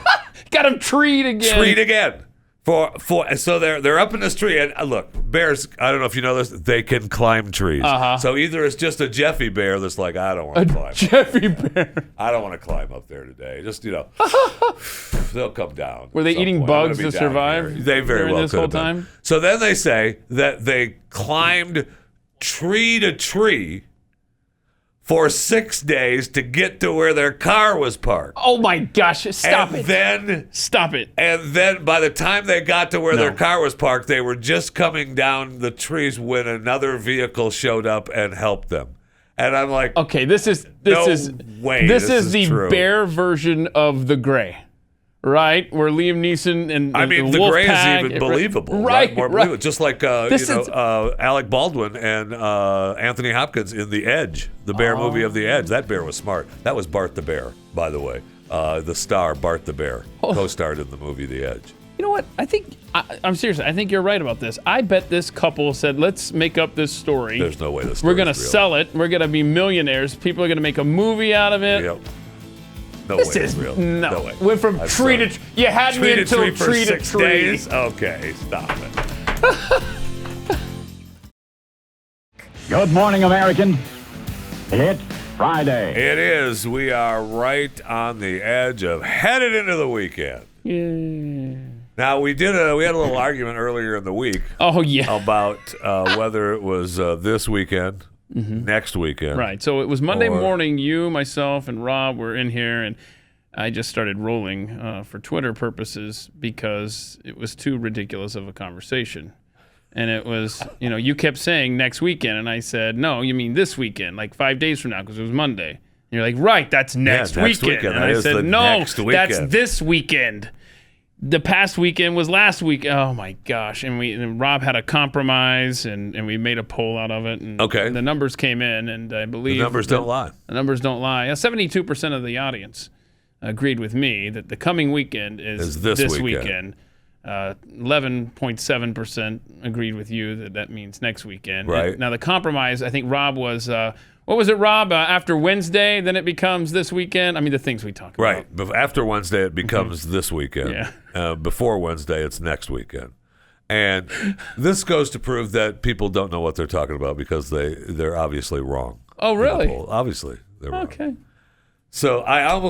Got him treed again. Treed again. So they're up in this tree, and look, bears, I don't know if you know this, they can climb trees. So either it's just a Jeffy bear that's like, I don't want to climb. Jeffy bear. I don't want to climb up there today. Just, they'll come down. Were they eating bugs to survive? Here. They very well this could whole have been. time? So then they say that they climbed tree to tree for 6 days to get to where their car was parked. Oh my gosh, stop it. Stop it. And then by the time they got to where their car was parked, they were just coming down the trees when another vehicle showed up and helped them. And I'm like, okay, this is the true. bear version of The Gray. Right, where Liam Neeson and The Gray Pack, is even believable, right? More believable. Just like is Alec Baldwin and Anthony Hopkins in The Edge, the bear movie of The Edge. That bear was smart. That was Bart the Bear, by the way. The star Bart the Bear co-starred in the movie The Edge. You know what? I'm serious. I think you're right about this. I bet this couple said, "Let's make up this story. There's no way this. We're gonna sell it. We're gonna be millionaires. People are gonna make a movie out of it." Yep. No this way is real. No. No way. Went from tree to you had me until tree to tree. Days? Okay, stop it. Good morning, American. It's Friday. It is. We are right on the edge of headed into the weekend. Yeah. Now we had a little argument earlier in the week. Oh yeah. About whether it was this weekend. Next weekend. Right. So it was Monday morning. You, myself, and Rob were in here, and I just started rolling for Twitter purposes because it was too ridiculous of a conversation. And it was, you kept saying next weekend, and I said, no, you mean this weekend, like 5 days from now, because it was Monday. And you're like, right, that's next weekend. And I said, no, that's this weekend. The past weekend was last week. Oh my gosh! And Rob had a compromise, and we made a poll out of it. And the numbers came in, and I believe the numbers don't lie. The numbers don't lie. 72% of the audience agreed with me that the coming weekend is this weekend. 11.7% agreed with you that means next weekend. Right. And now the compromise, I think Rob was. What was it, Rob? After Wednesday, then it becomes this weekend? I mean, the things we talk about. Right. After Wednesday, it becomes this weekend. Yeah. Before Wednesday, it's next weekend. And this goes to prove that people don't know what they're talking about because they're obviously wrong. Oh, really? Obviously, they're wrong. Okay. So I'm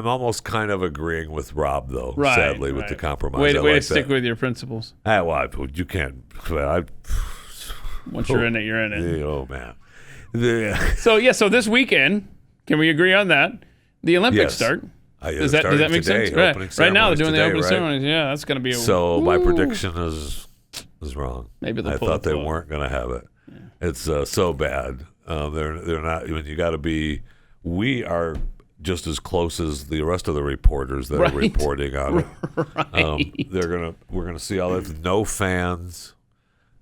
almost kind of agreeing with Rob, though, sadly, with the compromise. Way to stick with your principles. Well, you can't. Once you're in it, you're in it. Oh, man. So this weekend, can we agree on that? The Olympics start. Does that make today, sense? Right now they're doing the opening ceremonies. Yeah, that's going to be. My prediction is wrong. Maybe I thought they weren't going to have it. Yeah. It's so bad. They're not. Even you got to be. We are just as close as the rest of the reporters that are reporting on it. Right. We're gonna see all that. No fans.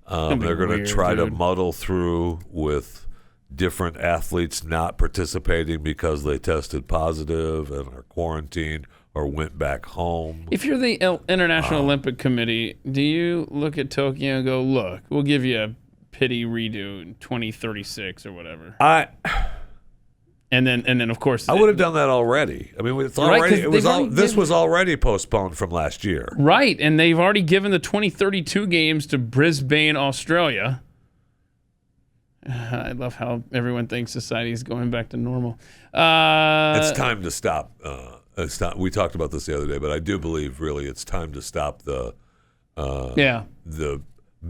They're gonna try to muddle through with different athletes not participating because they tested positive and are quarantined or went back home. If you're the International Olympic Committee, do you look at Tokyo and go, look, we'll give you a pity redo in 2036 or whatever? And then of course I would have done that already. I mean, it's already this was already postponed from last year. Right, and they've already given the 2032 games to Brisbane, Australia. I love how everyone thinks society is going back to normal. It's time to stop It's not. We talked about this the other day, but I do believe really it's time to stop the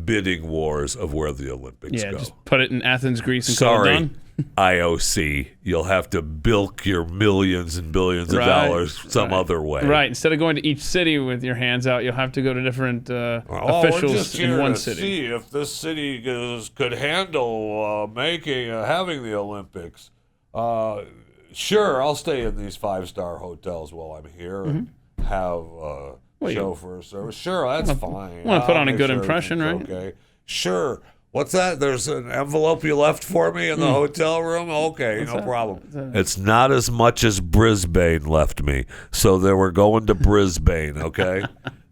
bidding wars of where the Olympics go. Just put it in Athens, Greece, and call it done. IOC, you'll have to bilk your millions and billions of dollars some other way. Right. Instead of going to each city with your hands out, you'll have to go to different officials in one city. See if this city could handle having the Olympics. Sure, I'll stay in these 5-star hotels while I'm here and have chauffeur service. Sure, that's fine. Want to put on a good impression, right? Okay. Sure. What's that? There's an envelope you left for me in the hotel room? Okay, no problem. It's not as much as Brisbane left me, so they were going to Brisbane, okay?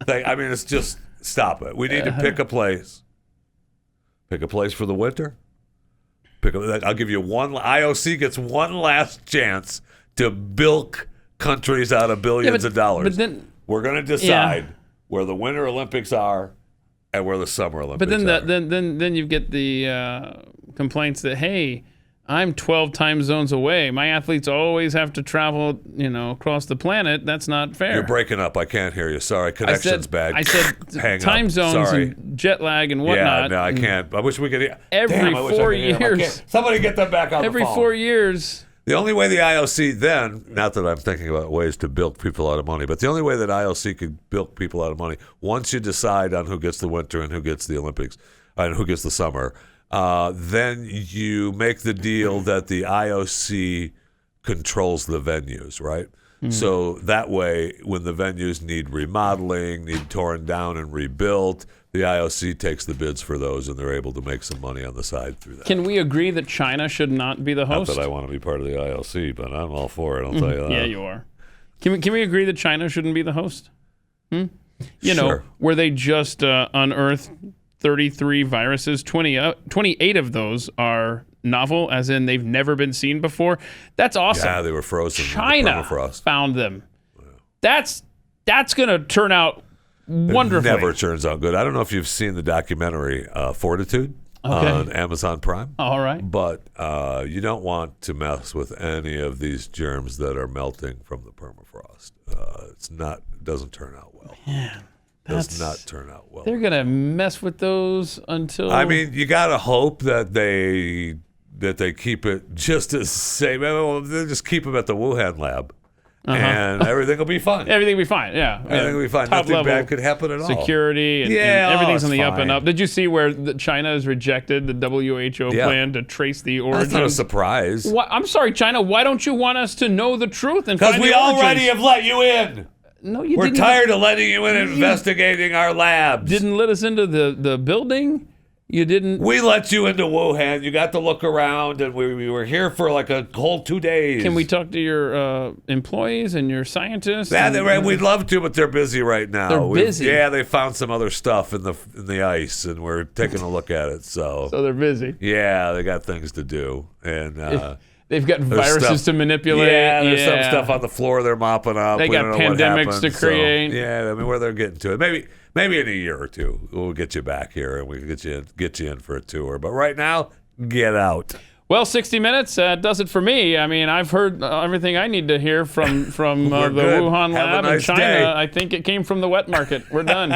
It's just, stop it. We need to pick a place. Pick a place for the winter. I'll give you IOC gets one last chance to bilk countries out of billions of dollars. But then, we're going to decide where the Winter Olympics are and where the Summer Olympics are. But then you get the complaints that, hey, I'm 12 time zones away. My athletes always have to travel, across the planet. That's not fair. You're breaking up. I can't hear you. Sorry, connection's bad. I said time zones and jet lag and whatnot. Yeah, no, I can't. I wish we could. Every 4 years. Somebody get them back on the phone. Every 4 years. The only way the IOC then, not that I'm thinking about ways to bilk people out of money, but the only way that IOC could bilk people out of money, once you decide on who gets the winter and who gets the Olympics and who gets the summer, then you make the deal that the IOC controls the venues, right? Mm-hmm. So that way, when the venues need remodeling, need torn down and rebuilt, the IOC takes the bids for those, and they're able to make some money on the side through that. Can we agree that China should not be the host? Not that I want to be part of the IOC, but I'm all for it. I'll tell you that. Yeah, you are. Can we agree that China shouldn't be the host? Sure. Where they just unearthed 33 viruses, 28 of those are novel, as in they've never been seen before. That's awesome. Yeah, they were frozen. China in the permafrost. Found them. Yeah. That's going to turn out wonderfully. It never turns out good. I don't know if you've seen the documentary Fortitude on Amazon Prime. All right. But you don't want to mess with any of these germs that are melting from the permafrost. It doesn't turn out well. Man. Does not turn out well. They're gonna mess with those until. I mean, you gotta hope that they keep it just as safe. They'll just keep them at the Wuhan lab, and everything will be fine. Everything will be fine. Yeah, everything will be fine. Nothing bad could happen at all. Security and everything's on the up and up. Did you see where China has rejected the WHO plan to trace the origins? That's not a surprise. I'm sorry, China. Why don't you want us to know the truth and find the origins? Because we already have let you in. No, you didn't. We're tired of letting you in and investigating our labs. Didn't let us into the building. You didn't. We let you into Wuhan. You got to look around, and we were here for like a whole 2 days. Can we talk to your employees and your scientists? Yeah, we'd love to, but they're busy right now. They're busy. Yeah, they found some other stuff in the ice, and we're taking a look at it. So they're busy. Yeah, they got things to do, and. They've got viruses to manipulate. Yeah, there's some stuff on the floor they're mopping up. They got pandemics to create. So, yeah, I mean, where they're getting to it. Maybe in a year or two, we'll get you back here and we can get you in for a tour. But right now, get out. Well, 60 Minutes does it for me. I mean, I've heard everything I need to hear from the Wuhan lab in China. Day. I think it came from the wet market. We're done.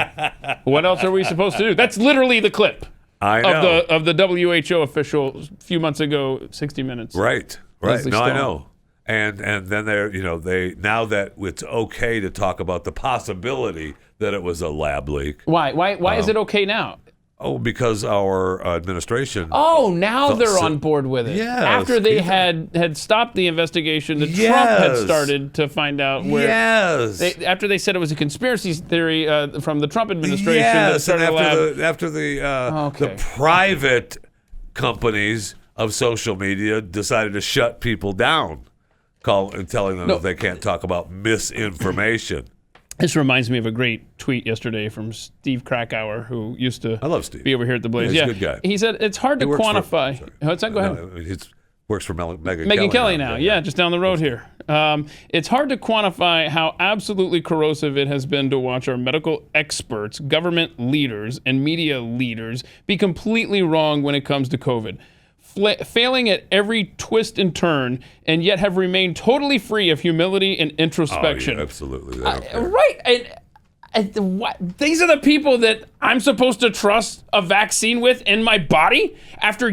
What else are we supposed to do? That's literally the clip. I know. Of the WHO official a few months ago, 60 Minutes. Right. No, I know. And then they now that it's okay to talk about the possibility that it was a lab leak. Why is it okay now? Oh, because our administration. Oh, now they're on board with it. Yeah. After they had stopped the investigation, Trump had started to find out where. Yes. After they said it was a conspiracy theory from the Trump administration. Yes, and after the private companies of social media decided to shut people down, telling them that they can't talk about misinformation. This reminds me of a great tweet yesterday from Steve Krakauer, who used to be over here at the Blaze. Yeah, he's a good guy. He said it's hard to quantify. What's that? Go ahead. He works for Megyn Kelly now. Yeah, just down the road here. It's hard to quantify how absolutely corrosive it has been to watch our medical experts, government leaders, and media leaders be completely wrong when it comes to COVID. failing at every twist and turn, and yet have remained totally free of humility and introspection. Oh, yeah, absolutely. They don't care. Right. These are the people that I'm supposed to trust a vaccine with in my body? After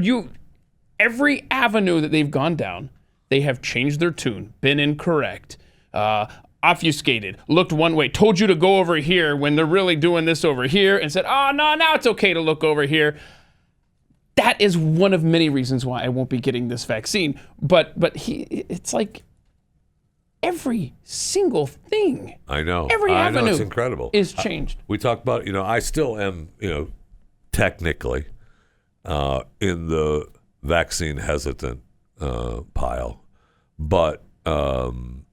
every avenue that they've gone down, they have changed their tune, been incorrect, obfuscated, looked one way, told you to go over here when they're really doing this over here, and said, oh, no, now it's okay to look over here. That is one of many reasons why I won't be getting this vaccine. But it's like every single thing. I know. Every avenue it's incredible. Is changed. We talked about, I still am, technically in the vaccine hesitant pile. But, and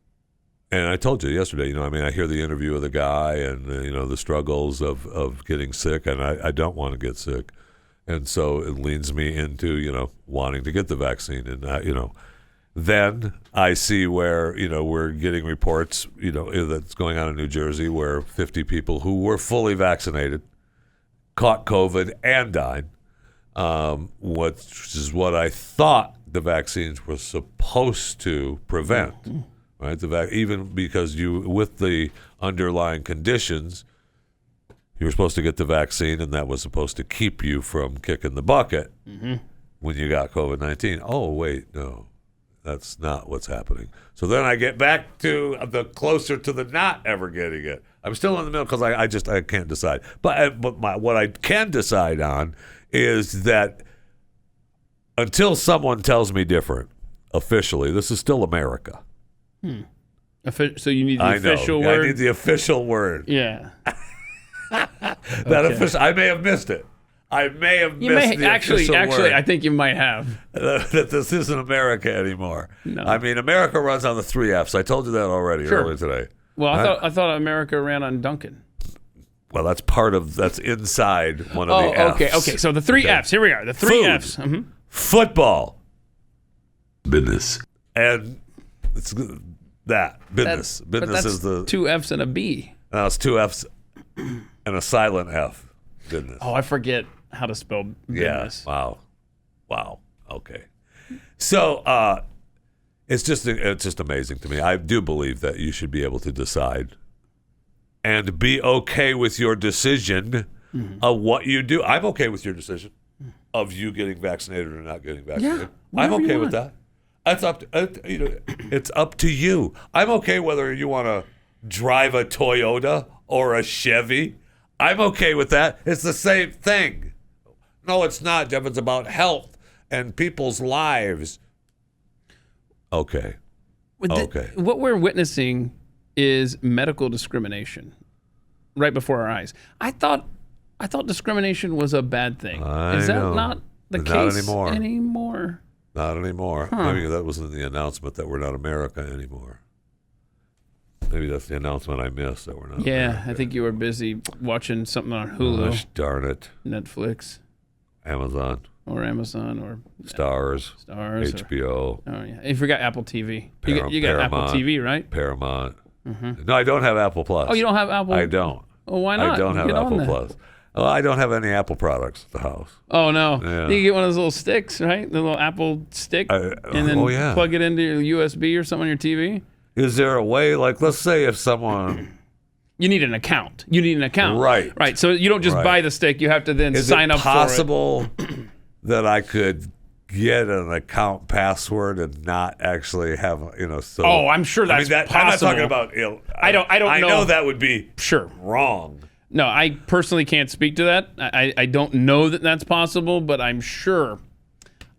I told you yesterday, I hear the interview of the guy and, the struggles of getting sick, and I don't want to get sick. And so it leans me into, wanting to get the vaccine. And, then I see where, we're getting reports, that's going on in New Jersey where 50 people who were fully vaccinated caught COVID and died, which is what I thought the vaccines were supposed to prevent, right? Even because with the underlying conditions, you were supposed to get the vaccine, and that was supposed to keep you from kicking the bucket when you got COVID-19. Oh, wait, no. That's not what's happening. So then I get back to the closer to the not ever getting it. I'm still in the middle because I can't decide. But what I can decide on is that until someone tells me different, officially, this is still America. So you need the official word? I need the official word. Yeah. Official. I may have missed it. I may have missed the official word. Actually, I think you might have. That this isn't America anymore. No. America runs on the 3 Fs. I told you that already earlier today. Well, I thought America ran on Duncan. Well, that's inside one of the Fs. Okay. So the 3 Fs. Here we are. The 3 Fs. Mm-hmm. Football. Business. And it's that. Business. Business is the 2 Fs and a B. No, it's 2 Fs and a silent F. Business. Oh, I forget how to spell business. Yeah. Wow. Okay. So it's just amazing to me. I do believe that you should be able to decide and be okay with your decision of what you do. I'm okay with your decision of you getting vaccinated or not getting vaccinated. Yeah, I'm okay with that. That's up to, it's up to you. I'm okay whether you want to drive a Toyota or a Chevy. I'm okay with that. It's the same thing. No, it's not, Jeff. It's about health and people's lives. Okay. What we're witnessing is medical discrimination right before our eyes. I thought discrimination was a bad thing. Is that not the case anymore? Not anymore. Huh. Maybe that was in the announcement that we're not America anymore. Maybe that's the announcement I missed that we're not. Yeah, America. I think you were busy watching something on Hulu. Gosh darn it. Netflix. Amazon. Or Stars. HBO. You forgot Apple TV. You got Apple TV, right? Paramount. Mm-hmm. No, I don't have Apple Plus. Oh, you don't have Apple? I don't. Oh, why not? I don't have Apple Plus. Well, I don't have any Apple products at the house. Oh, no. Yeah. You can get one of those little sticks, right? The little Apple stick. And then plug it into your USB or something on your TV. Is there a way, like, let's say if someone... You need an account. Right. Right. So you don't just buy the stick. You have to then sign up for it. Is it possible that I could get an account password and not actually have, so... Oh, I'm sure that's possible. I'm not talking about... I don't know. I know that would be sure wrong. No, I personally can't speak to that. I don't know that that's possible, but I'm sure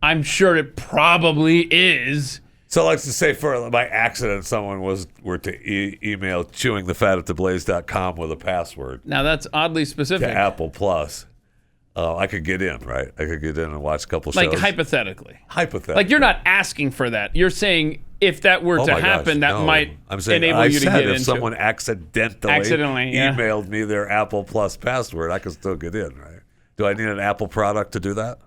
it probably is. So let's just say by accident someone were to email chewingthefat@theblaze.com with a password. Now that's oddly specific. To Apple Plus. I could get in, right? I could get in and watch a couple shows. Like hypothetically. Hypothetically. You're not asking for that. You're saying if that were to happen, might enable you to get into. If someone accidentally emailed me their Apple Plus password, I could still get in, right? Do I need an Apple product to do that?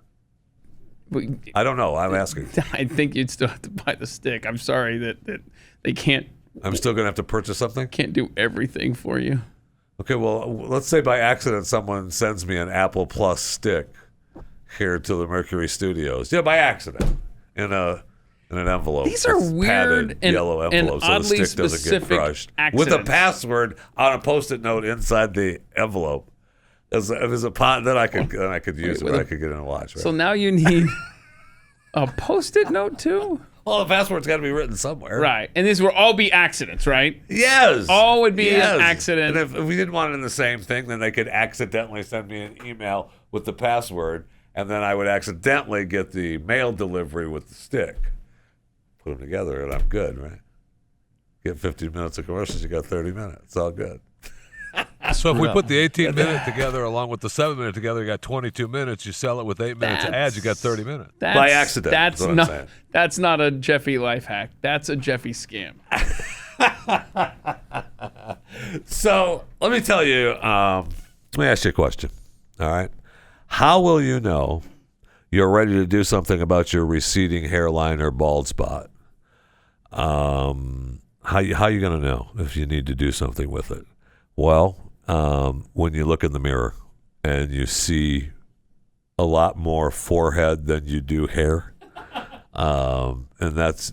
I don't know. I'm asking. I think you'd still have to buy the stick. I'm sorry that they can't. I'm still going to have to purchase something? Can't do everything for you. Okay, well, let's say by accident someone sends me an Apple Plus stick. here to the Mercury Studios. Yeah, by accident in an envelope. These are It's weird padded and, yellow envelope, so the oddly stick doesn't get specific crushed. accidents. With a password on a Post-it note inside the envelope. There's a pot that I could use it, but I could get in and watch. Right? So now you need a Post-it note too? Well, the password's got to be written somewhere. Right. And these will all be accidents, right? Yes. All would be an accident. And if we didn't want it in the same thing, then they could accidentally send me an email with the password, and then I would accidentally get the mail delivery with the stick. Put them together, and I'm good, right? Get 15 minutes of commercials, you got 30 minutes. It's all good. So if we put the 18-minute together along with the 7-minute together, you got 22 minutes. You sell it with 8 minutes of ads, you got 30 minutes. By accident. That's not a Jeffy life hack. That's a Jeffy scam. So let me tell you, let me ask you a question. All right. How will you know you're ready to do something about your receding hairline or bald spot? How you going to know if you need to do something with it? Well, when you look in the mirror and you see a lot more forehead than you do hair, and that's,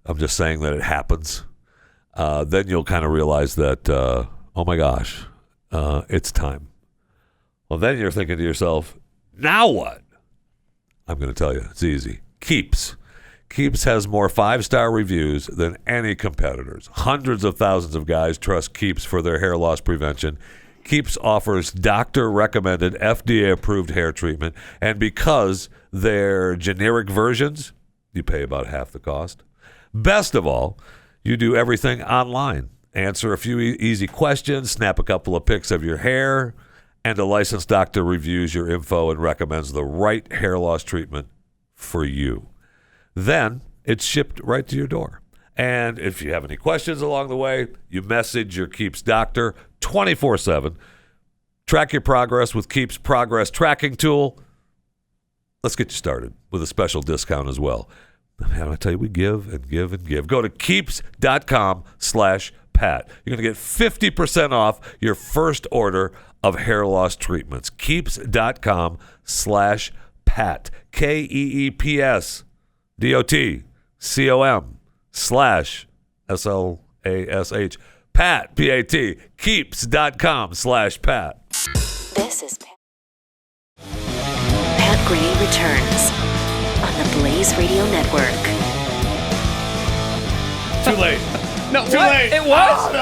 I'm just saying that it happens, then you'll kind of realize that, oh my gosh, it's time. Well, then you're thinking to yourself, now what? I'm going to tell you, it's easy. Keeps. Keeps has more 5-star reviews than any competitors. Hundreds of thousands of guys trust Keeps for their hair loss prevention. Keeps offers doctor-recommended, FDA-approved hair treatment, and because they're generic versions, you pay about half the cost. Best of all, you do everything online. Answer a few easy questions, snap a couple of pics of your hair, and a licensed doctor reviews your info and recommends the right hair loss treatment for you. Then it's shipped right to your door. And if you have any questions along the way, you message your Keeps doctor 24/7. Track your progress with Keeps Progress Tracking Tool. Let's get you started with a special discount as well. Man, I tell you, we give and give and give. Go to keeps.com/Pat. You're going to get 50% off your first order of hair loss treatments. Keeps.com/Pat. KEEPS.com/SLASH Pat, P-A-T, keeps.com/Pat. This is Pat Gray returns on the Blaze Radio Network. Too late. No, Too what? late. It was?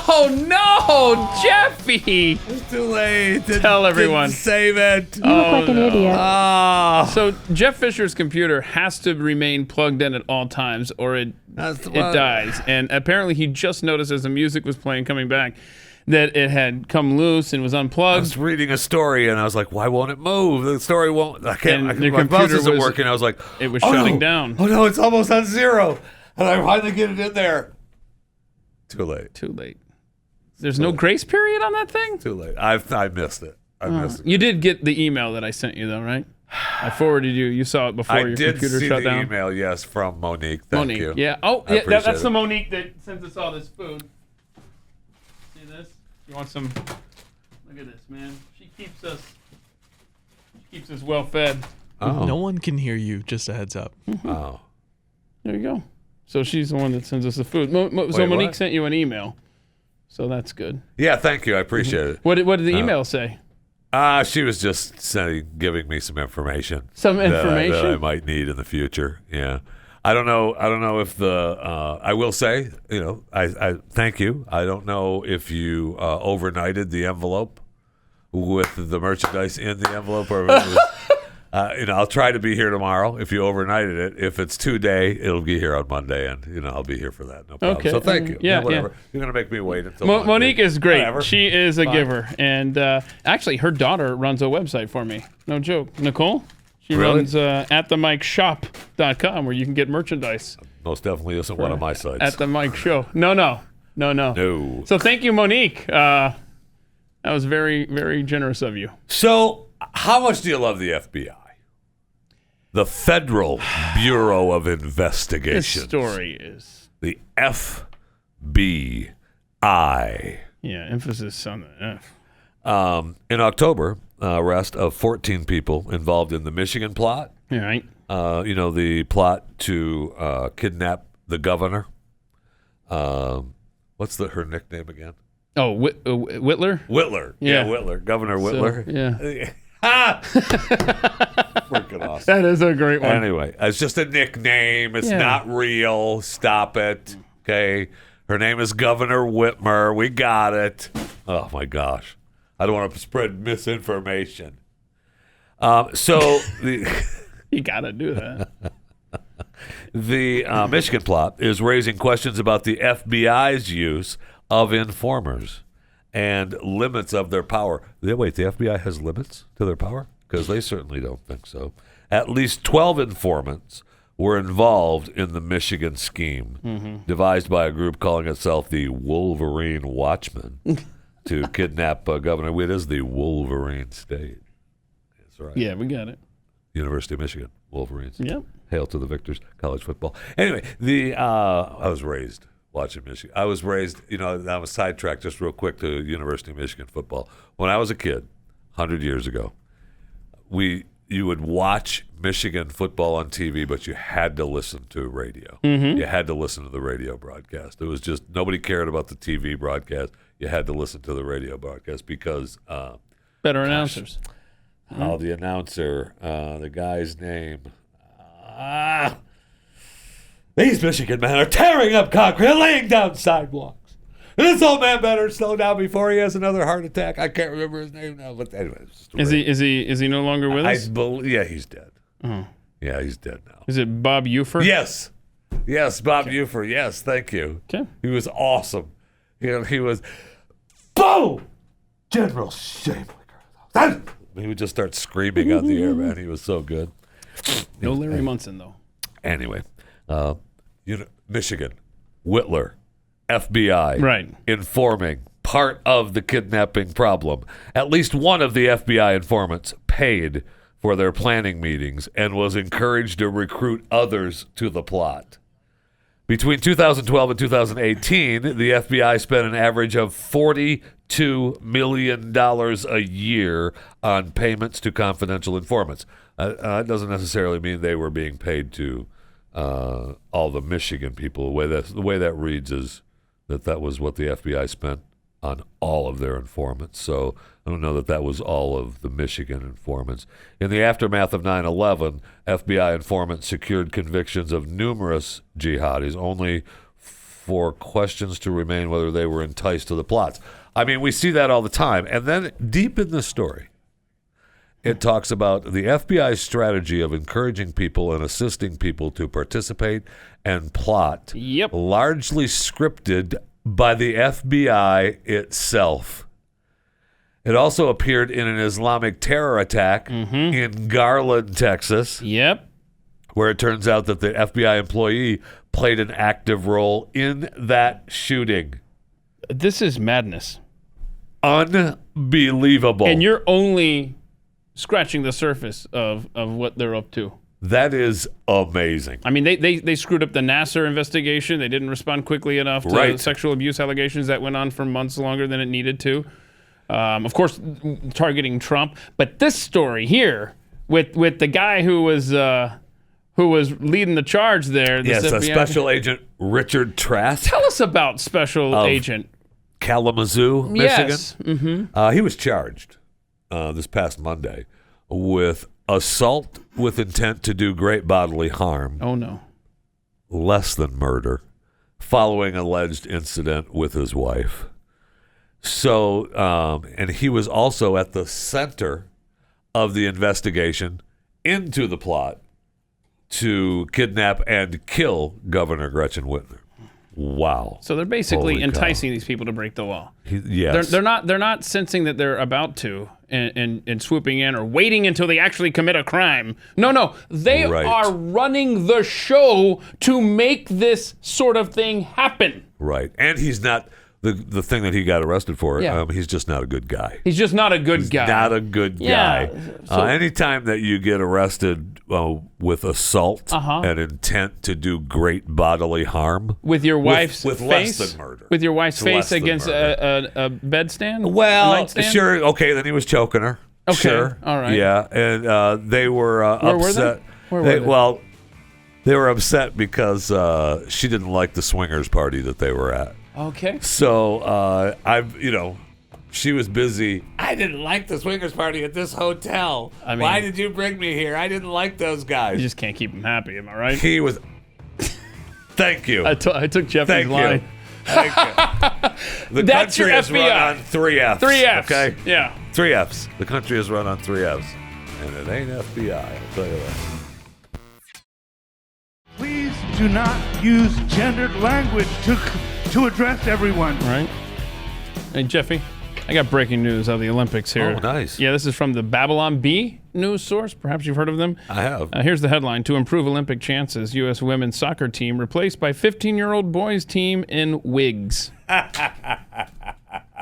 Oh, no, Jeffy. It's too late. Tell everyone. Didn't save it. You look like an idiot. So Jeff Fisher's computer has to remain plugged in at all times or it dies. And apparently he just noticed as the music was playing coming back that it had come loose and was unplugged. I was reading a story and I was like, why won't it move? The story won't. I can't. And the my mouse computer isn't was- working. I was like, It was oh, shutting no. down. Oh no, it's almost on 0. And I finally get it in there. Too late. Too late. There's no grace period on that thing? Too late. I missed it. I missed it. You did get the email that I sent you, though, right? I forwarded you. You saw it before your did computer see shut the down. email, yes, from Monique. Thank Monique, you. yeah. Oh, I yeah. appreciate That's it. the Monique that sent us all this food. See this? You want some? Look at this, man. She keeps us well fed. Oh. No one can hear you. Just a heads up. Oh. There you go. So she's the one that sends us the food. So Wait, Monique what? sent you an email. So that's good. Yeah, thank you. I appreciate it. What did the email say? She was just giving me some information. Some that information? I might need in the future. Yeah. I don't know if I will say, I thank you. I don't know if you overnighted the envelope with the merchandise in the envelope or if it was, I'll try to be here tomorrow if you overnighted it. If it's 2-day, it'll be here on Monday, and I'll be here for that. No problem. Okay. So thank you. Yeah, whatever. yeah. You're gonna make me wait until Monday. Monique is great. Whatever. She is a Fine. giver, and actually, her daughter runs a website for me. No joke, Nicole. She Really? runs atthemikeshop.com where you can get merchandise. Most definitely isn't one of my sites. At the Mike Show. No. No. So thank you, Monique. That was very, very generous of you. So, how much do you love the FBI? The Federal Bureau of This Investigation. story is, The FBI. yeah, emphasis on the F. In October, arrest of 14 people involved in the Michigan plot. All right. The plot to kidnap the governor. What's her nickname again? Oh, Whitler? Whitler. Yeah, Whitler. Governor Whitler. Freaking awesome. That is a great one. Anyway, it's just a nickname. It's not real. Stop it. Okay. Her name is Governor Whitmer. We got it. Oh, my gosh. I don't want to spread misinformation. You got to do that. The Michigan plot is raising questions about the FBI's use of informers and limits of their power. Wait, the FBI has limits to their power? Because they certainly don't think so. At least 12 informants were involved in the Michigan scheme, devised by a group calling itself the Wolverine Watchmen, to kidnap Governor. It is the Wolverine State. That's right. Yeah, we got it. University of Michigan, Wolverines. Yep. Hail to the victors, college football. Anyway, I was raised watching Michigan. I was raised, I was sidetracked just real quick to University of Michigan football. When I was a kid, 100 years ago, you would watch Michigan football on TV, but you had to listen to radio. You had to listen to the radio broadcast. It was just, nobody cared about the TV broadcast. You had to listen to the radio broadcast because... better announcers. The announcer, the guy's name... these Michigan men are tearing up concrete and laying down sidewalks. This old man better slow down before he has another heart attack. I can't remember his name now, but anyway. Is he no longer with us? Yeah, he's dead. Oh. Yeah, he's dead now. Is it Bob Ufer? Yes, Bob Ufer. Yes, thank you. Okay. He was awesome. He was, boom, General Shameless. He would just start screaming out the air, man. He was so good. No Larry Munson, though. Anyway, Michigan, Whitler, FBI, right, informing, part of the kidnapping problem. At least one of the FBI informants paid for their planning meetings and was encouraged to recruit others to the plot. Between 2012 and 2018, the FBI spent an average of $42 million a year on payments to confidential informants. It doesn't necessarily mean they were being paid to all the Michigan people. The way that reads is that was what the FBI spent on all of their informants. So I don't know that was all of the Michigan informants. In the aftermath of 9/11, FBI informants secured convictions of numerous jihadis, only for questions to remain whether they were enticed to the plots. I mean, we see that all the time. And then deep in the story, it talks about the FBI's strategy of encouraging people and assisting people to participate and plot, largely scripted by the FBI itself. It also appeared in an Islamic terror attack in Garland, Texas. Yep. Where it turns out that the FBI employee played an active role in that shooting. This is madness. Unbelievable. And you're only scratching the surface of what they're up to. That is amazing. I mean, they screwed up the Nassar investigation. They didn't respond quickly enough to sexual abuse allegations that went on for months longer than it needed to. Of course, targeting Trump. But this story here with the guy who was leading the charge there. Yes, FBI, Special Agent Richard Trask. Tell us about Special Agent Kalamazoo, Michigan. Yes. Mm-hmm. He was charged this past Monday with assault with intent to do great bodily harm. Oh, no. Less than murder, following alleged incident with his wife. So, and he was also at the center of the investigation into the plot to kidnap and kill Governor Gretchen Whitmer. Wow. So they're basically enticing these people to break the law. Yes. They're not sensing that they're about to and swooping in or waiting until they actually commit a crime. No. They are running the show to make this sort of thing happen. Right. And he's not the thing that he got arrested for. He's just not a good guy. He's just not a good guy. Not a good guy. So, anytime that you get arrested with assault and intent to do great bodily harm with your wife's with face, less than murder, with your wife's face against a bedstand. Well, sure, okay. Then he was choking her. Okay. Sure. All right. Yeah, and they were upset. Where were they? Well, they were upset because she didn't like the swingers party that they were at. Okay. So she was busy. I didn't like the swingers party at this hotel. I mean, why did you bring me here? I didn't like those guys. You just can't keep them happy, am I right? He was. Thank you. I took Jeffy's Thank line. you. Thank you. The That's country your is run FBI. on 3 Fs. 3 Fs. Okay? Yeah. 3 Fs. The country is run on 3 Fs. And it ain't FBI, I'll tell you that. Please do not use gendered language to address everyone. Right. Hey, Jeffy, I got breaking news out of the Olympics here. Oh, nice. Yeah, this is from the Babylon Bee news source. Perhaps you've heard of them. I have. Here's the headline. To improve Olympic chances, U.S. women's soccer team replaced by 15-year-old boys team in wigs.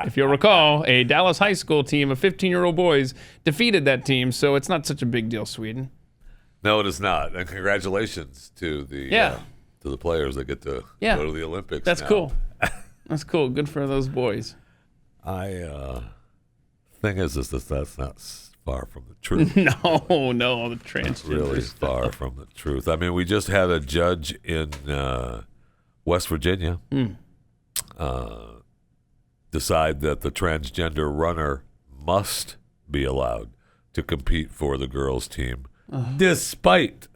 If you'll recall, a Dallas high school team of 15-year-old boys defeated that team, so it's not such a big deal, Sweden. No, it is not. And congratulations to the to the players that get to go to the Olympics. That's now. cool. That's cool. Good for those boys. Thing is that's not far from the truth. No, the transgender Really stuff. far from the truth. I mean, we just had a judge in West Virginia decide that the transgender runner must be allowed to compete for the girls' team, despite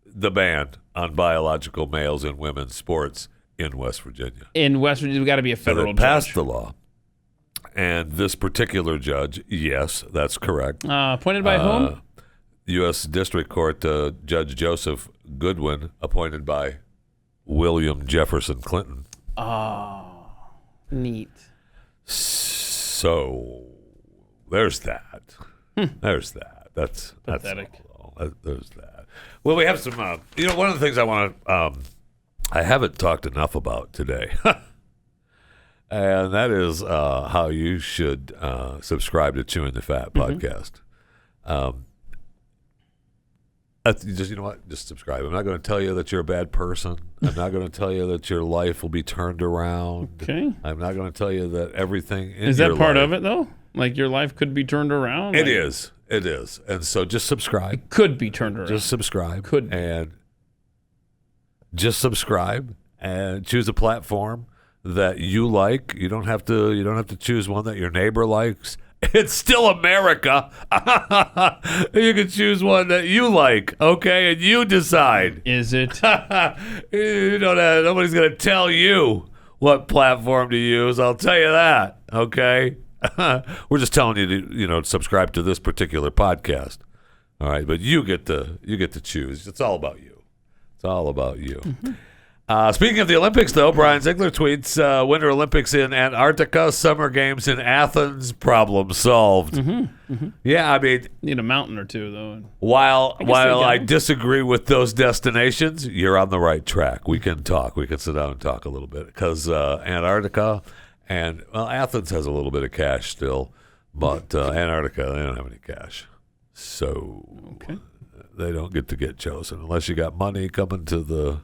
the ban on biological males in women's sports in West Virginia. In West Virginia, we've got to be a federal So they passed judge. the law. And this particular judge, yes, that's correct. Appointed by whom? U.S. District Court Judge Joseph Goodwin, appointed by William Jefferson Clinton. Oh, neat. So there's that. There's that. That's pathetic. There's that. Well, we have some. One of the things I want to. I haven't talked enough about today, and that is how you should subscribe to Chewing the Fat podcast. Just, you know what? Just subscribe. I'm not going to tell you that you're a bad person. I'm not going to tell you that your life will be turned around. Okay. I'm not going to tell you that everything in Is your that part life, of it, though? Like your life could be turned around? It is. It is. And so just subscribe. It could be turned around. Just subscribe. Could be. And just subscribe and choose a platform that you like. You don't have to choose one that your neighbor likes. It's still America. You can choose one that you like, okay, and you decide. Is it? You don't have, nobody's going to tell you what platform to use. I'll tell you that, okay? We're just telling you to, subscribe to this particular podcast. All right, but you get to choose. It's all about you. It's all about you. Mm-hmm. Speaking of the Olympics, though, Brian Ziegler tweets, Winter Olympics in Antarctica, Summer Games in Athens, problem solved. Mm-hmm. Mm-hmm. Yeah, I mean... Need a mountain or two, though. While I disagree with those destinations, you're on the right track. We can talk. We can sit down and talk a little bit. Because Antarctica and... Well, Athens has a little bit of cash still, but Antarctica, they don't have any cash. So they don't get chosen. Unless you got money coming to the...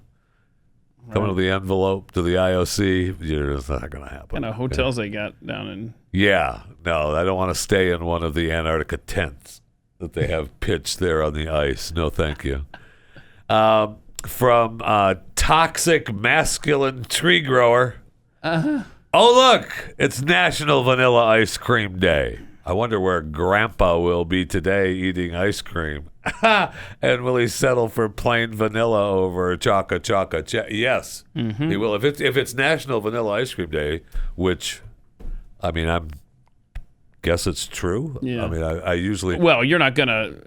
Coming to the envelope, to the IOC, it's not going to happen. Kind of hotels they got down in... Yeah. No, I don't want to stay in one of the Antarctica tents that they have pitched there on the ice. No, thank you. From Toxic Masculine Tree Grower. Oh, look. It's National Vanilla Ice Cream Day. I wonder where Grandpa will be today eating ice cream. And will he settle for plain vanilla over chocolate? Yes, he will. If it's National Vanilla Ice Cream Day, which, I mean, I guess it's true. Yeah. I mean, I usually... Well, you're not gonna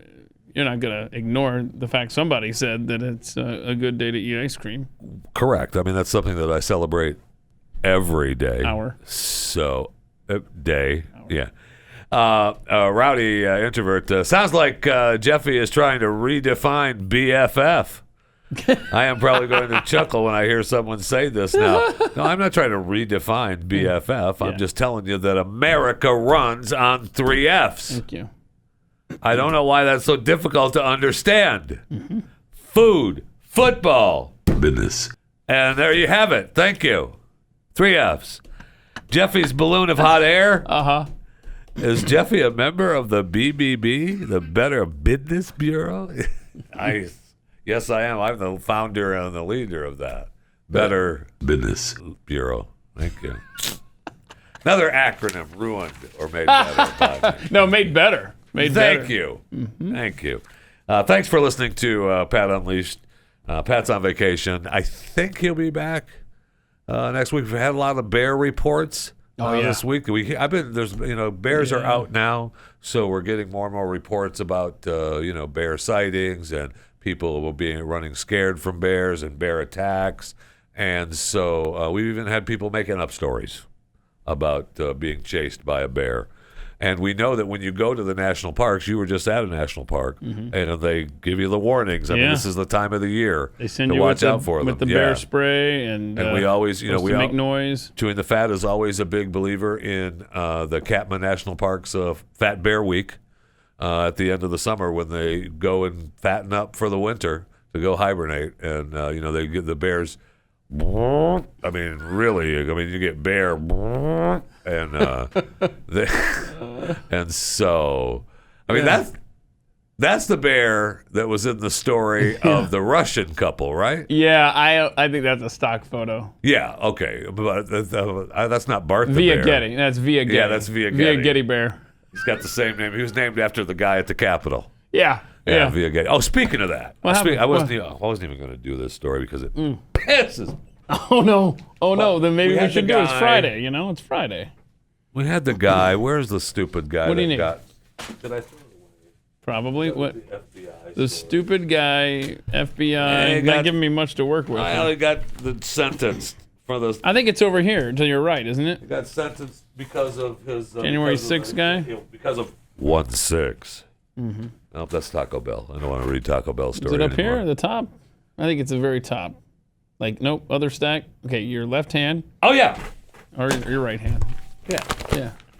ignore the fact somebody said that it's a good day to eat ice cream. Correct. I mean, that's something that I celebrate every day. Hour. So, day. Hour. Yeah. A rowdy introvert. Sounds like Jeffy is trying to redefine BFF. I am probably going to chuckle when I hear someone say this now. No, I'm not trying to redefine BFF. I'm just telling you that America runs on 3 Fs. Thank you. I don't know why that's so difficult to understand. Food, football, business. And there you have it. Thank you. 3 Fs. Jeffy's balloon of hot air. Is Jeffy a member of the BBB, the Better Business Bureau? Yes, I am. I'm the founder and the leader of that. Better Business Bureau. Thank you. Another acronym ruined or made better. No, made better. Thank you. Mm-hmm. Thank you. Thanks for listening to Pat Unleashed. Pat's on vacation. I think he'll be back next week. We've had a lot of bear reports this week. Bears are out now, so we're getting more and more reports about bear sightings and people running scared from bears and bear attacks. And so we've even had people making up stories about being chased by a bear. And we know that when you go to the national parks, you were just at a national park, and they give you the warnings. I mean, this is the time of the year they send to you watch out for them. With the bear spray, and we always, make noise. Chewing the Fat is always a big believer in the Katmai National Park's Fat Bear Week at the end of the summer when they go and fatten up for the winter to go hibernate. And, they give the bears... I mean, really. You get bear, and and so, that's the bear that was in the story of the Russian couple, right? Yeah, I think that's a stock photo. Yeah, okay, but that's not Bart the Via bear. Getty. That's Via Getty. Yeah, that's Via Getty. Via Getty bear. He's got the same name. He was named after the guy at the Capitol. Yeah. Via Getty. Oh, speaking of that, I wasn't even going to do this story because it pisses me. Oh no! Then maybe we should do it. It's Friday. It's Friday. We had the guy. Where's the stupid guy? What do you need? Did I throw it away? Probably. What? The FBI. The stupid guy, FBI, not giving me much to work with. I only got the sentence for the. I think it's over here to your right, isn't it? He got sentenced because of his January 6th guy. Because of 1-6. Mm-hmm. Nope, that's Taco Bell. I don't want to read Taco Bell story. Is it up anymore. here at the top? I think it's the very top. Like, nope, other stack. Okay, your left hand. Oh, yeah. Or your right hand. Yeah.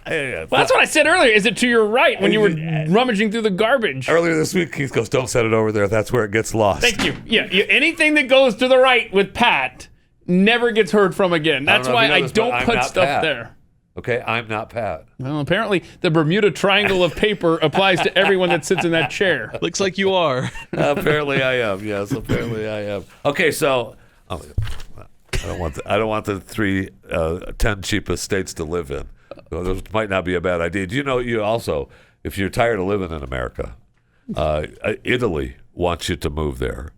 Well, that's what I said earlier. Is it to your right when you were rummaging through the garbage? Earlier this week, Keith goes, don't set it over there. That's where it gets lost. Thank you. Yeah, anything that goes to the right with Pat never gets heard from again. That's why I don't put stuff there. Okay, I'm not Pat. Well, apparently the Bermuda Triangle of paper applies to everyone that sits in that chair. Looks like you are. Apparently I am. Yes, apparently I am. Okay, so... I don't want the 10 cheapest states to live in. Those might not be a bad idea. Do you also, if you're tired of living in America, Italy wants you to move there.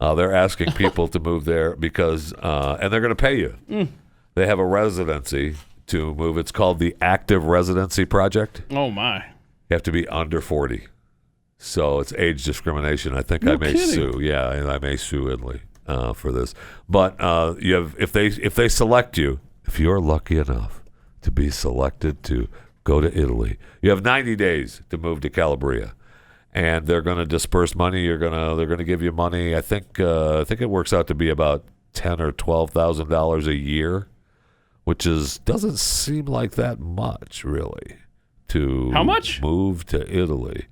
They're asking people to move there because, and they're going to pay you. They have a residency to move. It's called the Active Residency Project. Oh my! You have to be under 40, so it's age discrimination. I think I may sue. Yeah, and I may sue Italy. For this, but you have if they select you, if you're lucky enough to be selected to go to Italy, you have 90 days to move to Calabria, and they're going to disperse money. They're going to give you money. I think it works out to be about $10,000 or $12,000 a year, which doesn't seem like that much really to how much move to Italy.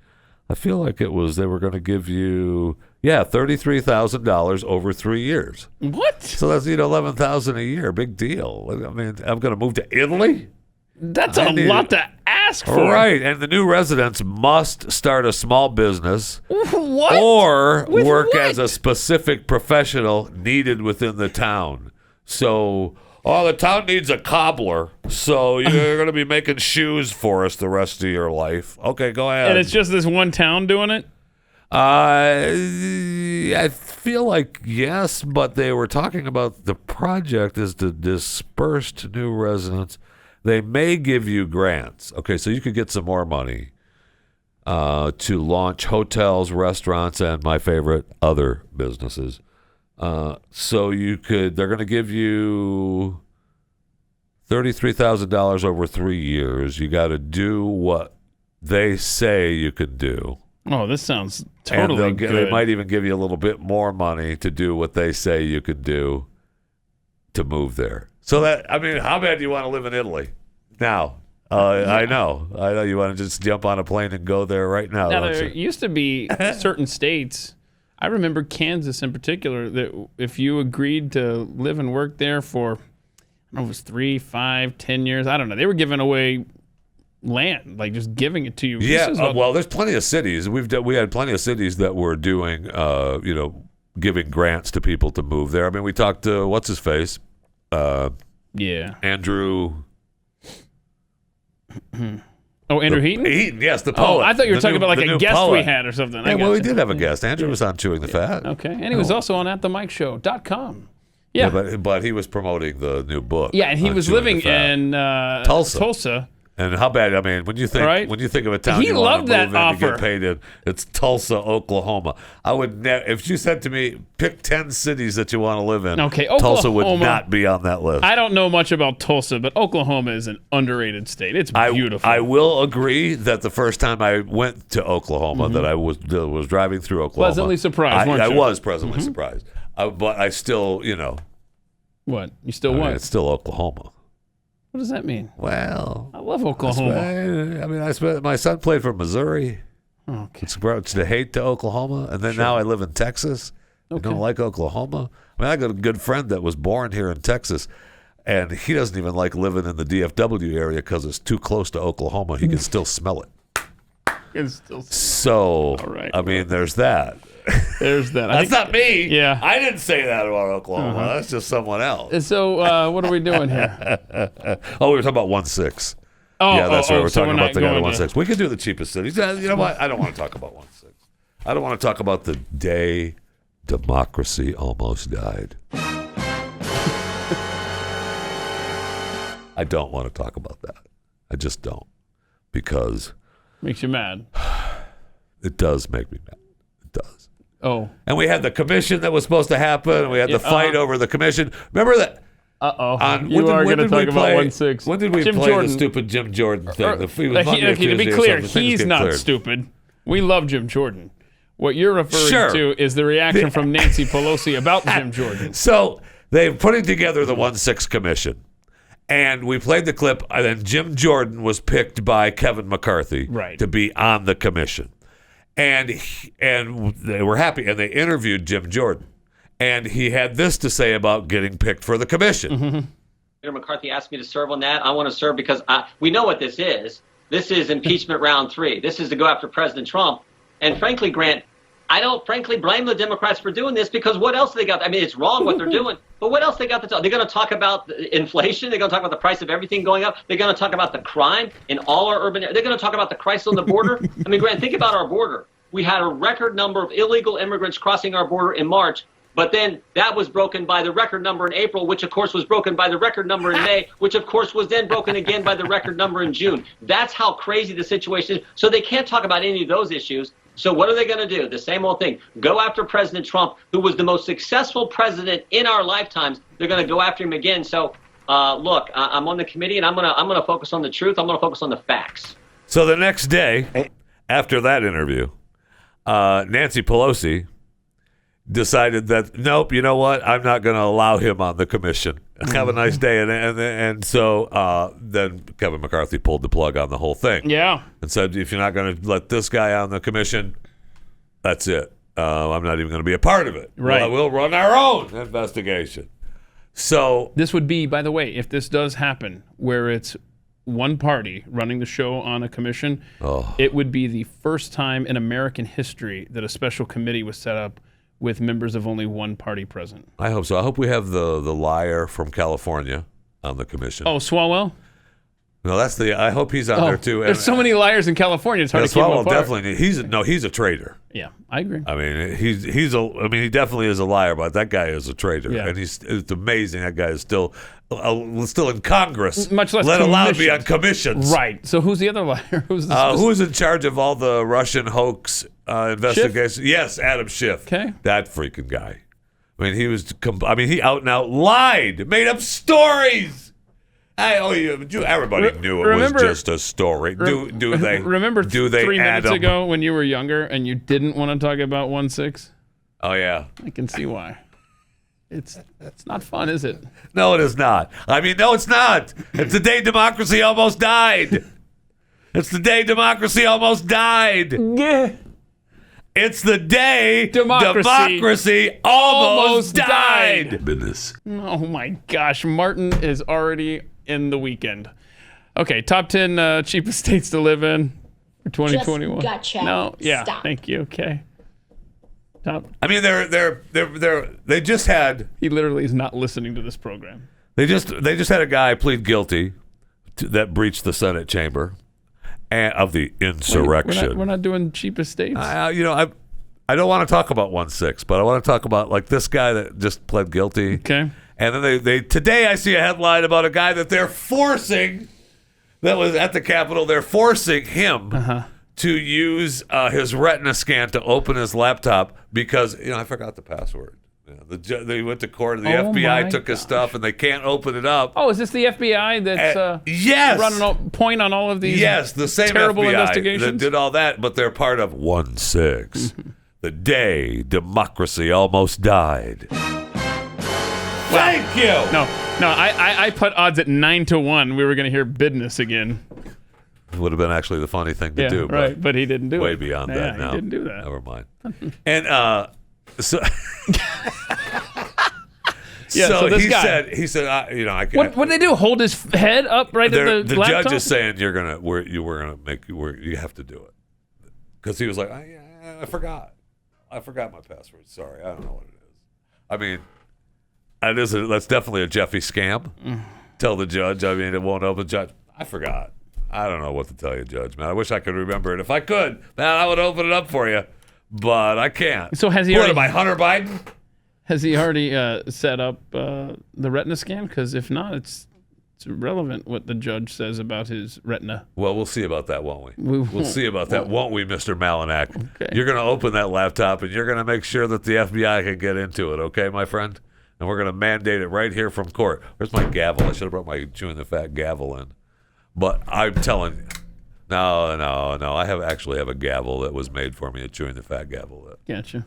I feel like they were going to give you $33,000 over 3 years. What? So that's $11,000 a year. Big deal. I mean, I'm going to move to Italy? That's a lot to ask for. Right, and the new residents must start a small business what? Or work as a specific professional needed within the town. So, the town needs a cobbler, so you're going to be making shoes for us the rest of your life. Okay, go ahead. And it's just this one town doing it? I feel like yes, but they were talking about the project is to disperse to new residents. They may give you grants. Okay, so you could get some more money to launch hotels, restaurants, and my favorite, other businesses. So they're going to give you $33,000 over 3 years. You got to do what they say you can do. Oh, this sounds totally good. They might even give you a little bit more money to do what they say you can do to move there. So how bad do you want to live in Italy now? I know you want to just jump on a plane and go there right now. Now, there used to be certain states, I remember Kansas in particular, that if you agreed to live and work there for, I don't know if it was 3, 5, 10 years, I don't know, they were giving away land, like just giving it to you. Yeah, well, there's plenty of cities. We had plenty of cities that were doing, giving grants to people to move there. I mean, we talked to what's his face, Andrew. Andrew Heaton? Heaton, yes, the poet. I thought you were talking about like a guest we had or something. Yeah, well, we did have a guest. Andrew was on Chewing the Fat. Okay, and he was also on AtTheMikeShow.com. Yeah, but he was promoting the new book. Yeah, and he was living in Tulsa. And how bad? I mean, when you think of a town, he loved that offer. You get paid in, it's Tulsa, Oklahoma. I would if you said to me, pick 10 cities that you want to live in. Okay, Tulsa would not be on that list. I don't know much about Tulsa, but Oklahoma is an underrated state. It's beautiful. I will agree that the first time I went to Oklahoma, that I was driving through Oklahoma, pleasantly surprised. I was pleasantly surprised, but I still, what? You still what? It's still Oklahoma. What does that mean? Well, I love Oklahoma. My son played for Missouri. Okay. It's the hate to Oklahoma, and then now I live in Texas. I don't like Oklahoma. I mean, I got a good friend that was born here in Texas, and he doesn't even like living in the DFW area because it's too close to Oklahoma. He can still smell it. So, all right, I mean, there's that. There's that. That's not me. Yeah. I didn't say that about Oklahoma. That's just someone else. And so what are we doing here? We were talking about 1-6. That's right. We're talking about the guy at 1-6. We could do the cheapest cities. You know what? I don't want to talk about 1-6. I don't want to talk about the day democracy almost died. I don't want to talk about that. I just don't. Because... makes you mad. It does make me mad. It does. Oh. And we had the commission that was supposed to happen, and we had the fight over the commission. Remember that? You are going to talk about 1-6. When did we play the stupid Jim Jordan thing? To be clear, he's not stupid. We love Jim Jordan. What you're referring to is the reaction from Nancy Pelosi about Jim Jordan. So they're putting together the 1-6 commission. And we played the clip, and then Jim Jordan was picked by Kevin McCarthy to be on the commission. And they were happy, and they interviewed Jim Jordan. And he had this to say about getting picked for the commission. Senator McCarthy asked me to serve on that. I want to serve because we know what this is. This is impeachment round 3. This is to go after President Trump. And frankly, Grant, I don't frankly blame the Democrats for doing this because what else they got? I mean, it's wrong what they're doing, but what else they got to talk? They're going to talk about inflation. They're going to talk about the price of everything going up. They're going to talk about the crime in all our urban areas. They're going to talk about the crisis on the border. I mean, Grant, think about our border. We had a record number of illegal immigrants crossing our border in March, but then that was broken by the record number in April, which of course was broken by the record number in May, which of course was then broken again by the record number in June. That's how crazy the situation is. So they can't talk about any of those issues. So what are they going to do? The same old thing. Go after President Trump, who was the most successful president in our lifetimes. They're going to go after him again. So, look, I'm on the committee, and I'm going to focus on the truth. I'm going to focus on the facts. So the next day, after that interview, Nancy Pelosi decided that, nope, you know what? I'm not going to allow him on the commission. Have a nice day. And so then Kevin McCarthy pulled the plug on the whole thing. Yeah. And said, if you're not going to let this guy on the commission, that's it. I'm not even going to be a part of it. Right. We'll run our own investigation. So this would be, by the way, if this does happen, where it's one party running the show on a commission, it would be the first time in American history that a special committee was set up with members of only one party present. I hope so. I hope we have the liar from California on the commission. Oh, Swalwell? No, I hope he's on there too. There's so many liars in California. It's hard to keep them apart. Definitely. He's a traitor. Yeah, I agree. I mean, he definitely is a liar, but that guy is a traitor, and it's amazing that guy is still in Congress, much less let alone be on commissions. Right. So who's the other liar? Who's in charge of all the Russian hoax investigations? Schiff? Yes, Adam Schiff. Okay, that freaking guy. I mean, he out and out lied, made up stories. Everybody knew it was just a story. Do they? Remember 3 minutes ago when you were younger and you didn't want to talk about 1-6? Oh yeah, I can see why. It's not fun, is it? No, it is not. I mean, no, it's not. It's the day democracy almost died. It's the day democracy almost died. Yeah. It's the day democracy almost died. Business. Oh my gosh, Martin is already in the weekend. Okay, top 10 cheapest states to live in for 2021. Just gotcha. No, yeah, Stop. thank you. Okay. Top. I mean, they just had. He literally is not listening to this program. They just had a guy plead guilty that breached the Senate chamber and of the insurrection. We're not doing cheapest states. I don't want to talk about 1/6, but I want to talk about like this guy that just pled guilty. Okay. And then they today I see a headline about a guy that they're forcing, that was at the Capitol. They're forcing him to use his retina scan to open his laptop because I forgot the password. They went to court and the FBI took his stuff and they can't open it up. Oh, is this the FBI that's yes, running point on all of these the same terrible FBI investigations? that did all that, but they're part of 1/6, the day democracy almost died. Thank you. No, I put odds at 9-1. We were going to hear business again. Would have been actually the funny thing to do, right? But he didn't do way it. beyond that. Now he didn't do that. Never mind. And so. Yeah, so this guy, he said, I can't. What did they do? Hold his head up right at the laptop? Judge is saying you have to do it because he was like, I forgot my password. Sorry, I don't know what it is. I mean, that's definitely a Jeffy scam. Tell the judge. I mean, it won't open. Judge, I forgot. I don't know what to tell you, Judge. Man, I wish I could remember it. If I could, man, I would open it up for you, but I can't. So has he What already? am I, Hunter Biden? Has he already set up the retina scan? Because if not, it's irrelevant what the judge says about his retina. Well, we'll see about that, won't we? We'll see about that, won't we, Mr. Malinak? Okay. You're going to open that laptop, and you're going to make sure that the FBI can get into it, okay, my friend? And we're going to mandate it right here from court. Where's my gavel? I should have brought my chewing the fat gavel in. But I'm telling you, no. I actually have a gavel that was made for me, a chewing the fat gavel. Gotcha.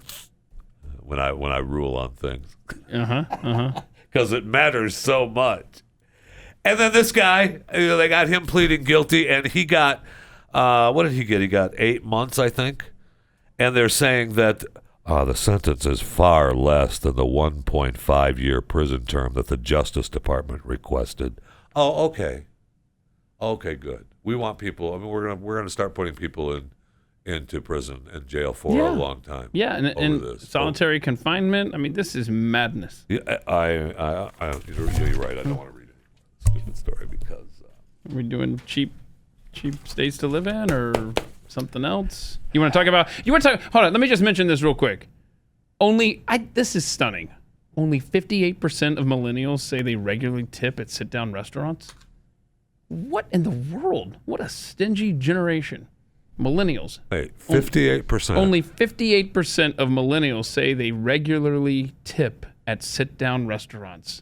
When I rule on things. Uh-huh. Because it matters so much. And then this guy, they got him pleading guilty, and he got, what did he get? He got 8 months, I think. And they're saying that the sentence is far less than the 1.5-year prison term that the Justice Department requested. Oh, okay. Okay, good. We want people. I mean, we're gonna start putting people into prison and jail for a long time. Yeah, and solitary confinement. I mean, this is madness. Yeah, you're right. I don't want to read it. Stupid story because. Are we doing cheap states to live in or something else? You want to talk about? Hold on. Let me just mention this real quick. This is stunning. Only 58% of millennials say they regularly tip at sit-down restaurants. What in the world? What a stingy generation. Millennials. Hey, 58%. Only 58% of millennials say they regularly tip at sit-down restaurants.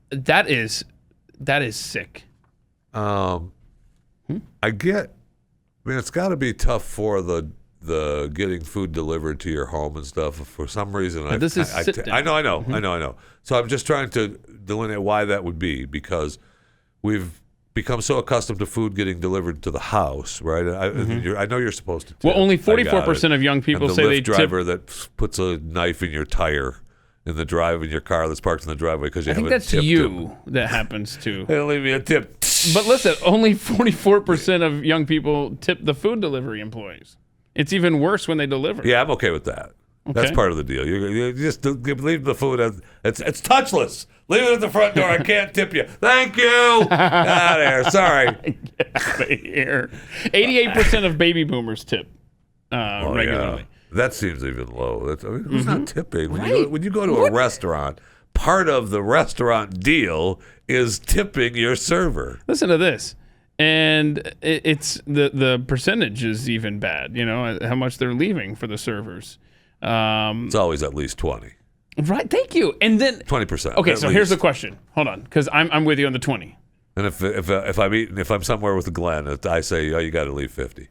That is sick. I mean, it's got to be tough for the getting food delivered to your home and stuff. For some reason, I know. So I'm just trying to delineate why that would be, because we've become so accustomed to food getting delivered to the house, right? I know you're supposed to tip. Well, only 44% of young people say they tip. The driver that puts a knife in your tire in your car that's parked in the driveway because you haven't tipped him. I think that's you that happens to. Hey, leave me a tip. But listen, only 44% of young people tip the food delivery employees. It's even worse when they deliver. Yeah, I'm okay with that. Okay. That's part of the deal. You just leave the food. It's touchless. Leave it at the front door. I can't tip you. Thank you. Out of here. Sorry. Get out of here. 88% of baby boomers tip regularly. Yeah. That seems even low. Who's not tipping? When you go to a restaurant, part of the restaurant deal is tipping your server. Listen to this. And it's the percentage is even bad, how much they're leaving for the servers. It's always at least 20. Right, thank you. And then 20%. Okay, so here's the question. Hold on, because I'm with you on the 20. And if I'm somewhere with Glenn, I say, you got to leave 50.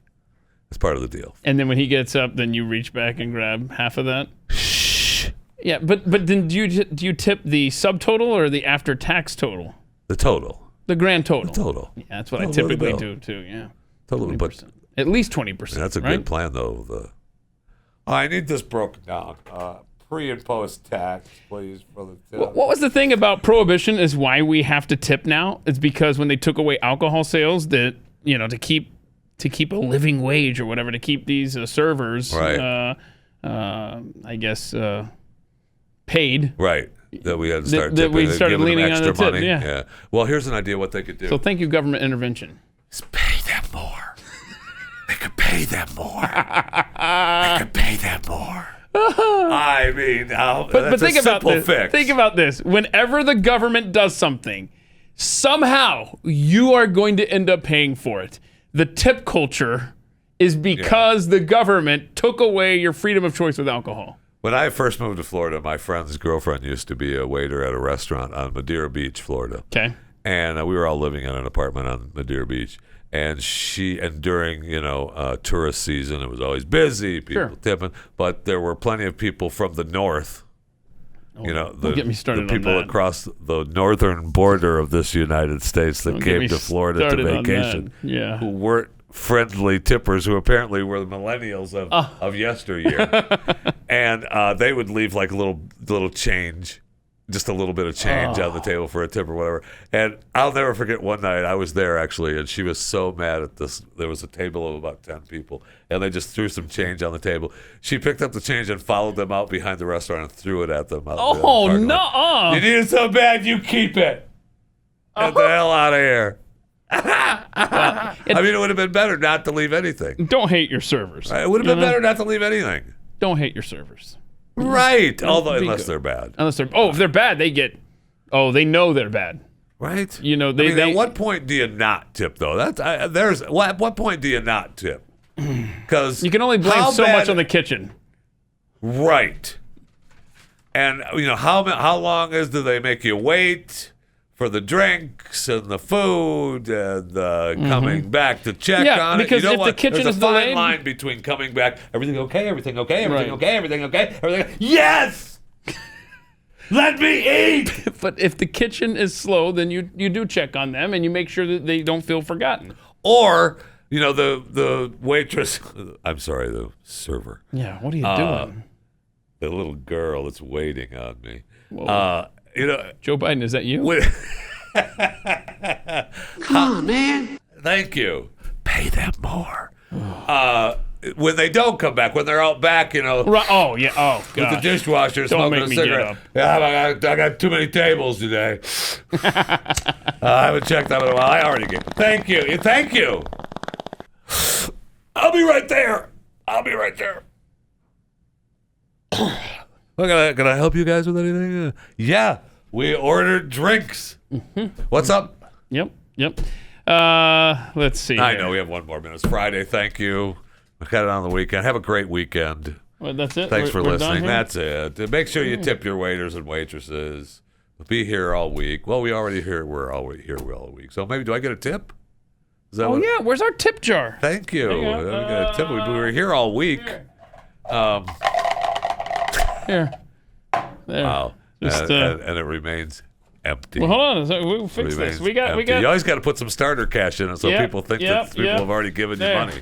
It's part of the deal. And then when he gets up, then you reach back and grab half of that. Shh. Yeah, but then do you tip the subtotal or the after tax total? The total. The grand total. The total. Yeah, that's what I typically do too. Yeah. Totally, 20%. but at least 20%. That's a good plan, though. I need this broken down. pre and post tax, please, for the tip. What was the thing about prohibition is why we have to tip now? It's because when they took away alcohol sales, that to keep a living wage or whatever, to keep these servers, right. I guess, paid. Right. That we had to start that we tipping, started leaning on the tip. money. Yeah. Well, here's an idea what they could do. So thank you, government intervention. Just pay them more. They could pay them more. They could pay them more. I mean, but think about this. Fix. Think about this. Whenever the government does something, somehow you are going to end up paying for it. The tip culture is because the government took away your freedom of choice with alcohol. When I first moved to Florida, my friend's girlfriend used to be a waiter at a restaurant on Madeira Beach, Florida. Okay. And we were all living in an apartment on Madeira Beach. And during, tourist season, it was always busy, people tipping. But there were plenty of people from the north. Don't get me started the people on that. across the northern border of this United States that came to Florida to vacation, who weren't friendly tippers, who apparently were the millennials of yesteryear, and they would leave like a little change, just a little bit of change on the table for a tip or whatever. And I'll never forget one night I was there actually, and she was so mad at this. There was a table of about 10 people, and they just threw some change on the table. She picked up the change and followed them out behind the restaurant and threw it at them. Oh no! You need it so bad, you keep it. Get the hell out of here. I mean, it would have been better not to leave anything. Don't hate your servers. Right? It would have been better not to leave anything. Don't hate your servers. Right. Unless they're bad. If they're bad, they know they're bad. Right. They at what point do you not tip though? At what point do you not tip? Because you can only blame so much on the kitchen. Right. And how long do they make you wait for the drinks and the food and coming back to check on it? Because if the kitchen There's is a fine delayed, line between coming back, everything okay, everything okay, everything Right. okay, everything okay, everything. Yes. Let me eat. But if the kitchen is slow, then you do check on them and you make sure that they don't feel forgotten. Or the waitress. I'm sorry, the server. Yeah. What are you doing? The little girl that's waiting on me. Joe Biden, is that you? Come on, man. Thank you. Pay them more. When they don't come back, when they're out back, Right. Oh yeah. Oh god. with the dishwasher smoking a cigarette. I got too many tables today. I haven't checked on it in a while. I already get. Thank you. Thank you. I'll be right there. Can I help you guys with anything? Yeah, we ordered drinks. Mm-hmm. What's up? Yep. Let's see. I know we have one more minute. It's Friday. Thank you. We got it on the weekend. Have a great weekend. Well, that's it. Thanks for listening. Done here? That's it. Make sure you tip your waiters and waitresses. Be here all week. Well, we're already here all week. So maybe do I get a tip? Yeah. Where's our tip jar? Thank you. We got a tip. We were here all week. Here. There. Wow. Just, and it remains empty. Well, hold on. We'll fix this. We got. You always got to put some starter cash in it so people think that people have already given you money.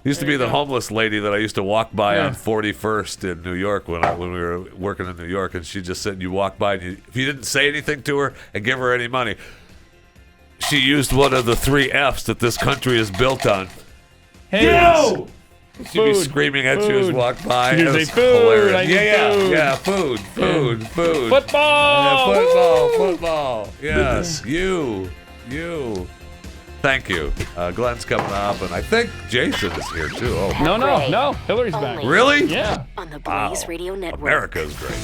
Used to be the homeless lady that I used to walk by on 41st in New York when we were working in New York, and she just said you walk by and if you didn't say anything to her and give her any money, she used one of the 3 F's that this country is built on. Hey, no! She'd be screaming at you as you walk by. She'd say, food, food. Football! Football. Yes, you. Thank you. Glenn's coming up, and I think Jason is here, too. No. Hillary's back. Really? Yeah. On the Blaze Radio Network. America's great.